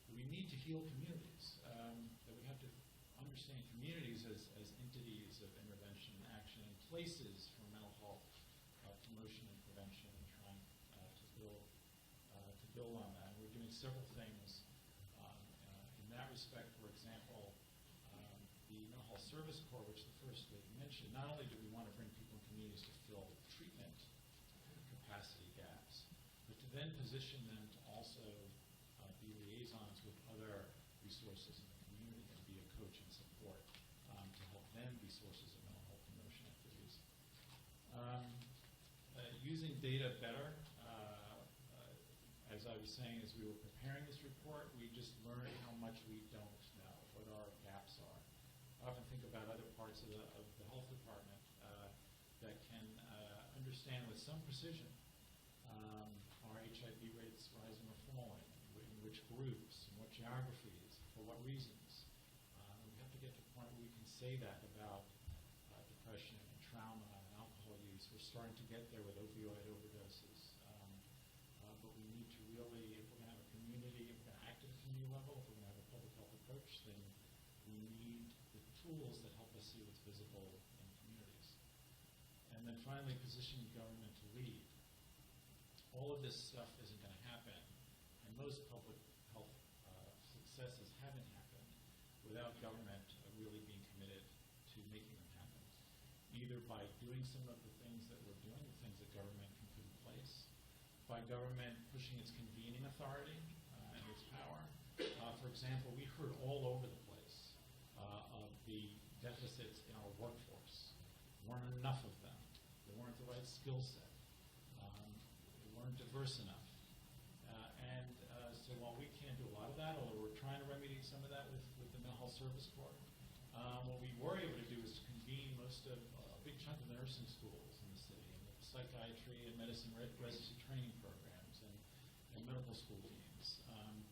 we need to heal communities, that we have to understand communities as entities of intervention and action and places for mental health promotion and prevention, and trying to build on that. And we're doing several things in that respect. For example, the Mental Health Service Corps, which the First Lady mentioned, not only do we want to bring people in communities to fill treatment capacity gaps, but to then position them to also be liaisons with other resources in the community and be a coach and support to help them be sources of mental health promotion activities. Using data better. As I was saying, as we were preparing this report, we just learned how much we don't know, what our gaps are. I often think about other parts of the health department that can understand with some precision are HIV rates rising or falling, in which groups, in what geographies, for what reasons. We have to get to the point where we can say that about depression and trauma and alcohol use. We're starting to get there with opioid overdoses. But we need to really, if we're going to have a community, if we're going to act at a community level, if we're going to have a public health approach, then we need the tools that help us see what's visible in communities. And then finally, positioning government to lead. All of this stuff isn't going to happen, and most public health successes haven't happened without government really being committed to making them happen, either by doing some of the things that we're doing, the things that government can put in place, by government pushing its convening authority and its power. For example, we heard all over the place of the deficits in our workforce. There weren't enough of them. There weren't the right skill set. They weren't diverse enough. So while we can't do a lot of that, although we're trying to remedy some of that with the Mental Health Service Corps, what we were able to do is to convene a big chunk of the nursing schools in the city, and the psychiatry and medicine residency training programs, and medical school teams, and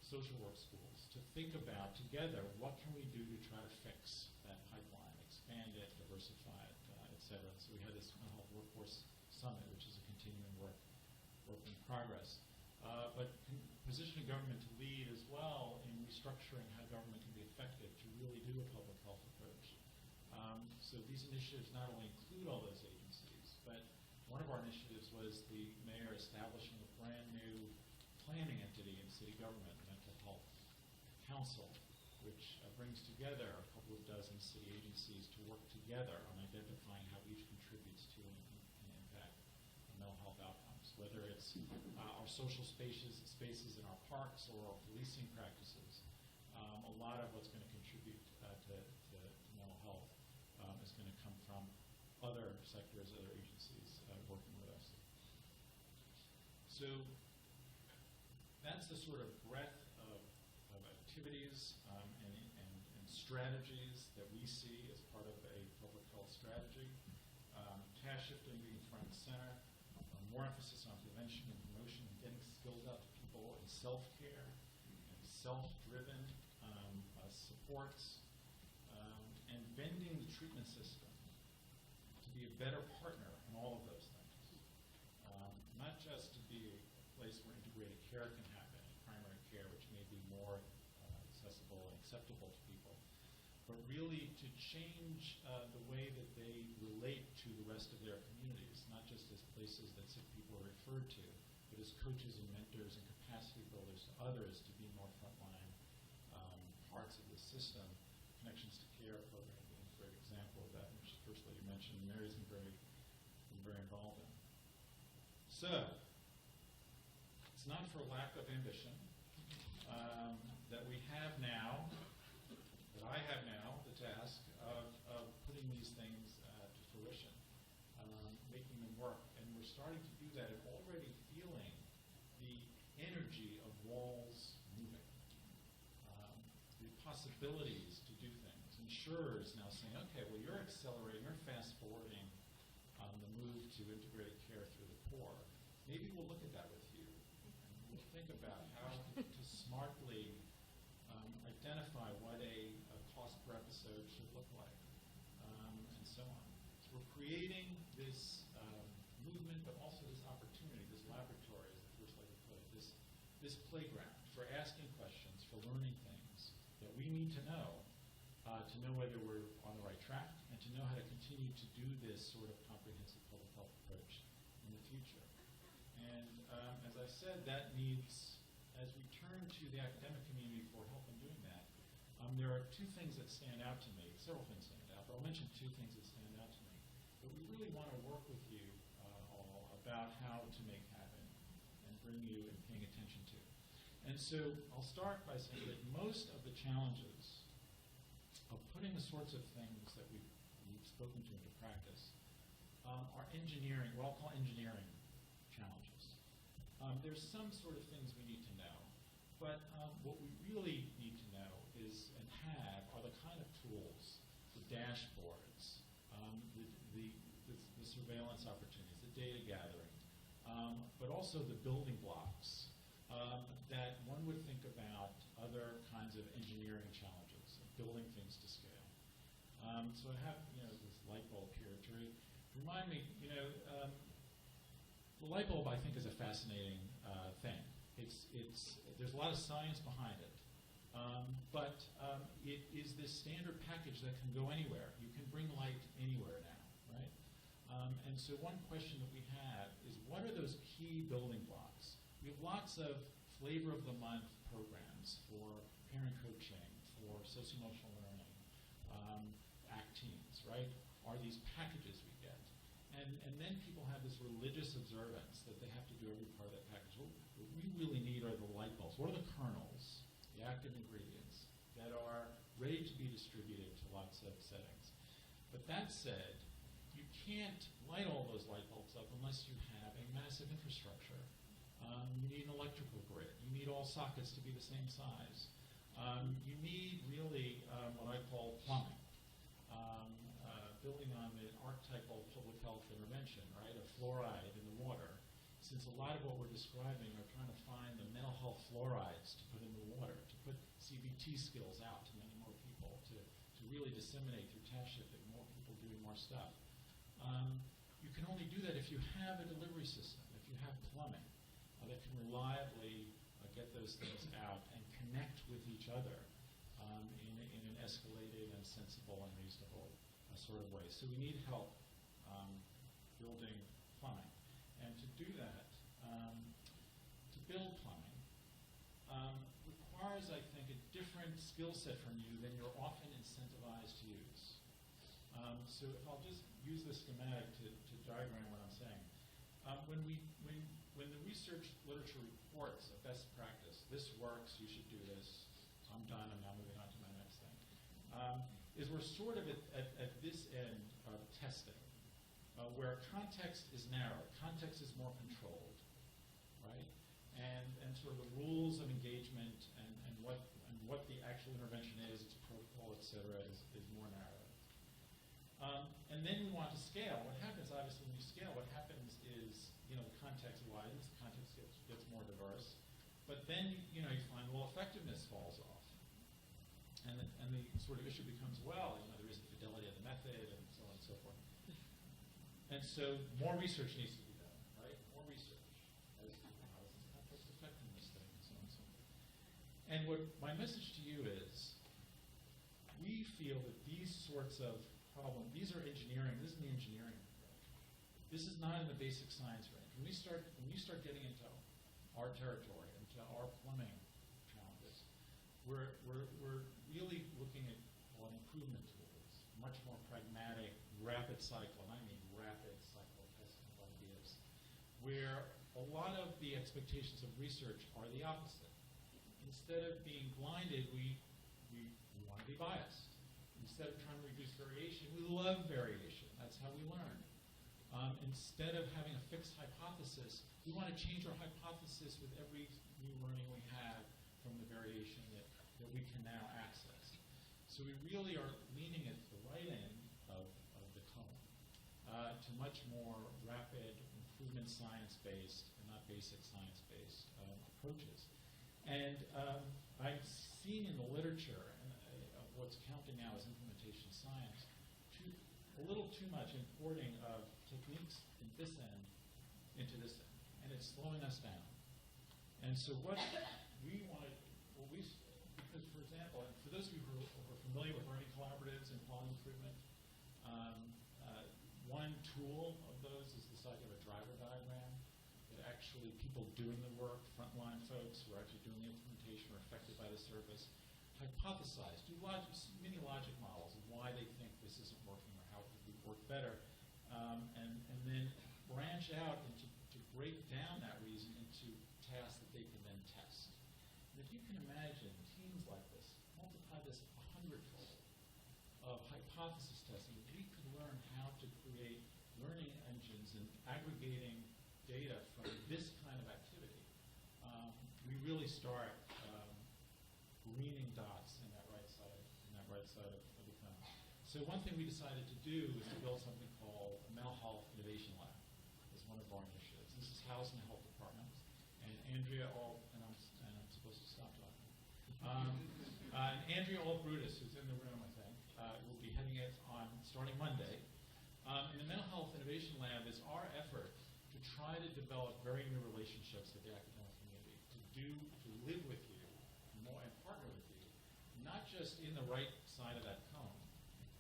social work schools, to think about together what can we do to try to fix that pipeline, expand it, diversify it, et cetera. So we had this Mental Health Workforce Summit, which is a continuing work in progress. But positioning government to lead as well in restructuring how government can be effective to really do a public health approach. So these initiatives not only include all those agencies, but one of our initiatives was the mayor establishing a brand new planning entity in city government, Mental Health Council, which brings together a couple of dozen city agencies to work together on identifying how each contributes to an impact on mental health outcomes, whether it's our social spaces in our parks or our policing practices. A lot of what's going to contribute to mental health is going to come from other sectors, other agencies working with us. So that's the sort of breadth of activities and strategies that we see as part of a public health strategy. Task shifting being front and center, more emphasis on prevention and promotion and getting skills out to people in self-care and self-driven supports, and bending the treatment system to be a better partner in all of those things. Not just to be a place where integrated care can happen, primary care, which may be more accessible and acceptable to people, but really to change the way that they relate to the rest of their communities, not just as places that sick people are referred to, but as coaches and mentors and capacity builders to others to be more frontline parts of the system. Connections to Care program being a great example of that, which first lady mentioned, Mary's been very involved in. So, it's not for lack of ambition that we have now, that I have now, the task of putting these things to fruition, making them work. And we're starting to do that and already feeling the energy of walls moving, the possibilities to do things. Insurers now saying, okay, well, you're accelerating, you're fast-forwarding the move to integrated care through the core. Maybe we'll look at that with you. And we'll think about how to smartly identify what a cost per episode should look like, and so on. So we're creating this movement, but also this opportunity, this laboratory, as the first lady put it, this playground for asking questions, for learning things that we need to know whether we're on the right track, and to know how to continue to do this sort of comprehensive public health approach in the future. And as I said, that needs, as we turn to the academic community for help in doing that, there are two things that stand out to me, several things stand out, but I'll mention two things that stand out to me that we really want to work with you all about how to make happen and bring you and paying attention to. And so I'll start by saying that most of the challenges of putting the sorts of things that we've spoken to into practice are engineering, what I'll call engineering challenges. There's some sort of things we need to know, but what we really need to know is, and have, are the kind of tools, the dashboards, the surveillance opportunities, the data gathering, but also the building blocks that one would think about other kinds of engineering challenges, of building things to scale. So I have, this light bulb here to remind me, the light bulb, I think, is a fascinating thing. There's a lot of science behind it, but it is this standard package that can go anywhere. You can bring light anywhere now, right? And so one question that we have is, what are those key building blocks? We have lots of flavor of the month programs for parent coaching, for socio-emotional learning, ACT teams, right? Are these packages we get? And then people have this religious observance that they have to do every part of that package. What we really need are the light bulbs. What are the kernels, the active ingredients that are ready to be distributed to lots of settings? But that said, you can't light all those light bulbs up unless you have a massive infrastructure. You need an electrical grid. You need all sockets to be the same size. You need really what I call plumbing. Building on the archetypal public health intervention, right, of fluoride in the water, since a lot of what we're describing are trying to find the mental health fluorides to put in the water, to put CBT skills out to many more people, to really disseminate through task shifting, more people doing more stuff. You can only do that if you have a delivery system, if you have plumbing that can reliably get those things out and connect with each other in an escalated and sensible and reasonable sort of way. So we need help building plumbing. And to do that, to build plumbing, requires, I think, a different skill set from you than you're often incentivized to use. So if I'll just use this schematic to diagram what I'm saying. When the research literature reports a best practice, this works, you should do this, I'm done, I'm now moving on to my next thing, is we're sort of at this end of testing, where context is narrow, context is more controlled, right? And sort of the rules of engagement and what the actual intervention is, its protocol, et cetera, is more narrow. And then we want to scale. What happens, obviously, when you scale, what happens is, the context widens, the context gets more diverse, but then, you find, well, effectiveness falls off. And the sort of issue becomes, well, there isn't fidelity of the method, and so on and so forth. And so more research needs to be done, right? More research. How does this context affecting this thing, and so on and so forth. And what my message to you is, we feel that these sorts of problems, these are engineering, this is the engineering range. This is not in the basic science range. When you start getting into our territory, into our plumbing challenges, we're really looking at improvement tools, much more pragmatic, rapid cycle, and I mean rapid cycle testing of ideas, where a lot of the expectations of research are the opposite. Instead of being blinded, we want to be biased. Instead of trying to reduce variation, we love variation. That's how we learn. Instead of having a fixed hypothesis, we want to change our hypothesis with every new learning we have from the variation that we can now access. So we really are leaning at the right end of the cone to much more rapid improvement science-based and not basic science-based approaches. And I've seen in the literature, and what's counting now as implementation science, a little too much importing of techniques in this end into this end, and it's slowing us down. And so what we want to, because for example, and for those of you who are familiar with learning collaboratives and quality improvement, one tool of those is the cycle of a driver diagram, that actually people doing the work, frontline folks who are actually doing the implementation or affected by the service, hypothesize, do mini logic models of why they think this isn't working or how it could work better, and then branch out and to break down that reason into tasks that they can then test. And if you can imagine teams like this, multiply this 100-fold of hypothesis testing, we could learn how to create learning engines and aggregating data from this kind of activity. We really start greening dots in that right side of the cone. So one thing we decided to do is to build something called a Mental Health Innovation Lab as one of our initiatives. This is housed in the health department, and Andrea and I'm supposed to stop talking. And Andrea Brutus, who's in the room, I think, will be heading it on starting Monday. And the Mental Health Innovation Lab is our effort to try to develop very new relationships with the academic community, to live with you and partner with you, not just in the right side of that cone,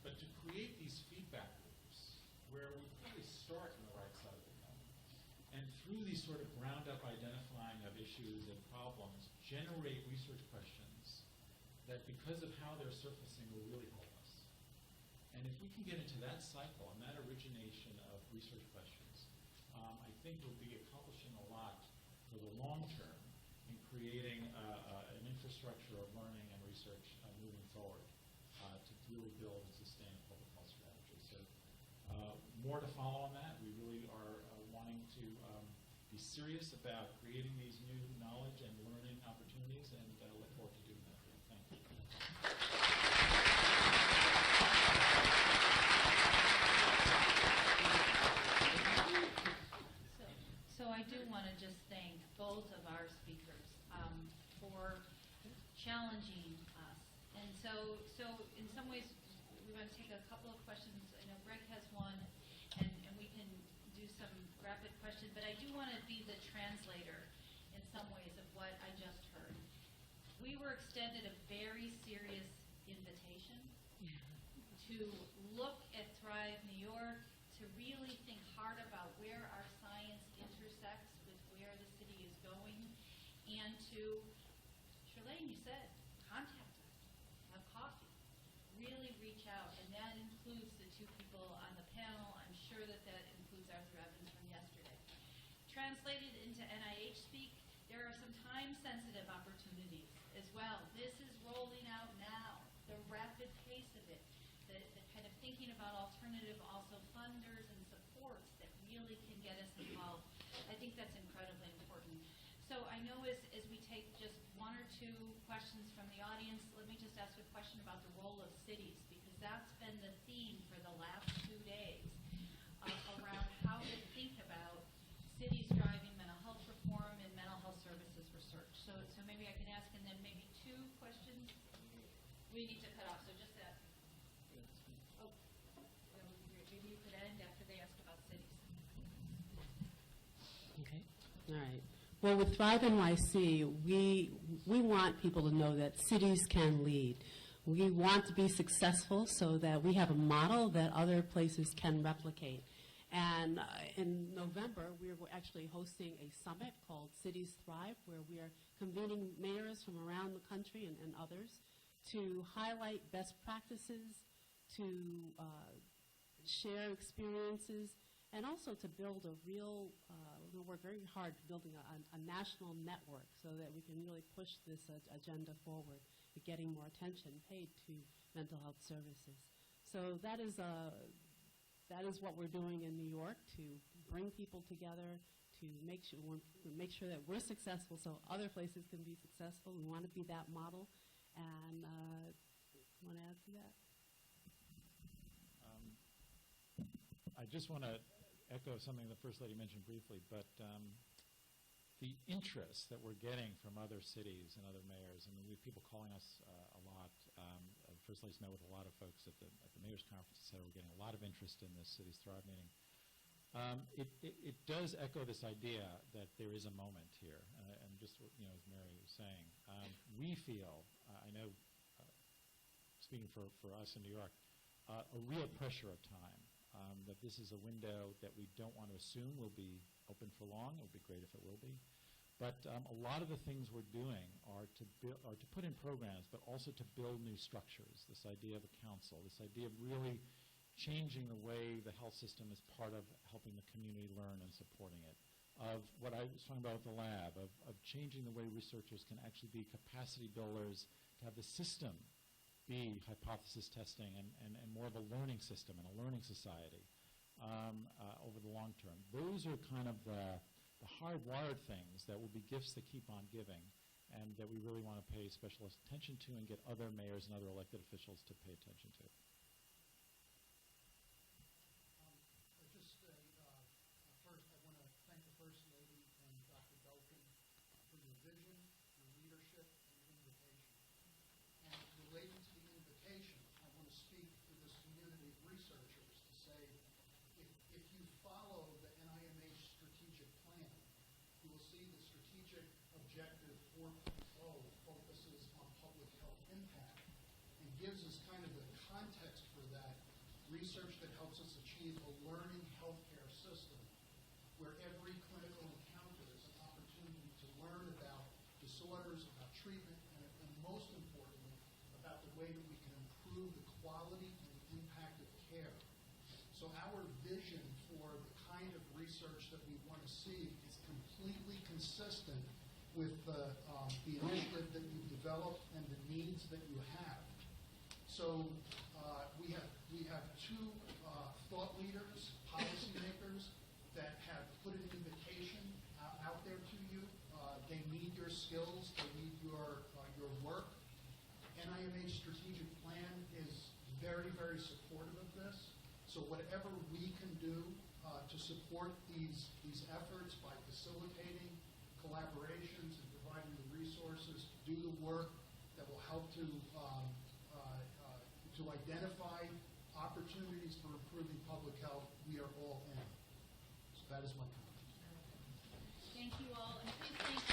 but to create these feedback loops where we really start in the right side of the cone. And through these sort of ground-up identifying of issues and problems, generate research questions that, because of how they're surfacing, will really help us. And if we can get into that cycle and that origination of research questions, I think we'll be accomplishing a lot for the long term in creating an infrastructure of learning and research moving forward to really build and sustain a public health strategy. So more to follow on that. We really are wanting to be serious about creating these new knowledge and learning opportunities, and look forward to doing that. Thank you. So I do want to just thank both of our speakers for challenging us. And so in some ways, we want to take a couple of questions. I know Greg has one, and we can do some rapid questions, but I do want to be the translator in some ways of what I just heard. We were extended a very serious invitation to look at Thrive New York, to really think hard about where our science intersects with where the city is going, and to, Chirlane, you said, contact us, have coffee, really reach out, and that includes the two people on the panel. I'm sure that includes Arthur Evans from yesterday. Translated into NIH speak, there are some time-sensitive opportunities as well. This is rolling out now, the rapid pace of it, the kind of thinking about alternative also funders and supports that really can get us involved. I think that's incredibly important. So I know as we take just one or two questions from the audience, let me just ask a question about the role of cities, because that's been the theme for the last 2 days around how to think about cities driving mental health reform and mental health services research. So maybe I can ask, and then maybe two questions we need to cut off. So just that. Oh, that would be great. Maybe you could end after they asked about cities. Okay. All right. Well, with Thrive NYC, we want people to know that cities can lead. We want to be successful so that we have a model that other places can replicate. And in November, we are actually hosting a summit called Cities Thrive, where we are convening mayors from around the country and others to highlight best practices, to share experiences, and also to build a real, we're going to work very hard building a national network so that we can really push this agenda forward, getting more attention paid to mental health services. So that is what we're doing in New York, to bring people together, to make sure that we're successful so other places can be successful. We want to be that model. And want to add to that? I just want to echo something the First Lady mentioned briefly, but the interest that we're getting from other cities and other mayors, I mean, we have people calling us a lot. First Lady's met with a lot of folks at the Mayor's Conference, et cetera. We're getting a lot of interest in this Cities Thrive meeting. It does echo this idea that there is a moment here, and just as Mary was saying, we feel, I know, speaking for us in New York, a real pressure of time, that this is a window that we don't want to assume will be open for long. It would be great if it will be. But a lot of the things we're doing are to put in programs, but also to build new structures, this idea of a council, this idea of really changing the way the health system is part of helping the community learn and supporting it, of what I was talking about with the lab, of changing the way researchers can actually be capacity builders, to have the system be hypothesis testing and more of a learning system and a learning society over the long term. Those are kind of the hardwired things that will be gifts that keep on giving, and that we really want to pay special attention to and get other mayors and other elected officials to pay attention to. First, I want to thank the First Lady and Dr. Belkin for your vision, your leadership, and your invitation. And relating to the invitation, I want to speak to this community of researchers to say, if you follow the NIMH strategic plan, you will see the strategic objective 4.0 focuses on public health impact and gives us kind of the context for that research that helps us achieve a learning healthcare system where every clinical encounter is an opportunity to learn about disorders, about treatment, and most importantly, about the way that we can improve the quality and the impact of care. So our vision for the kind of research that we want to see is completely consistent with the initiative that you've developed and the needs that you have. So we have two thought leaders, put an invitation out there to you. They need your skills. They need your work. NIMH Strategic Plan is very, very supportive of this. So whatever we can do to support these efforts by facilitating collaborations and providing the resources to do the work that will help to identify opportunities for improving public health, we are all in. So that is my comment. Thank you all, and please thank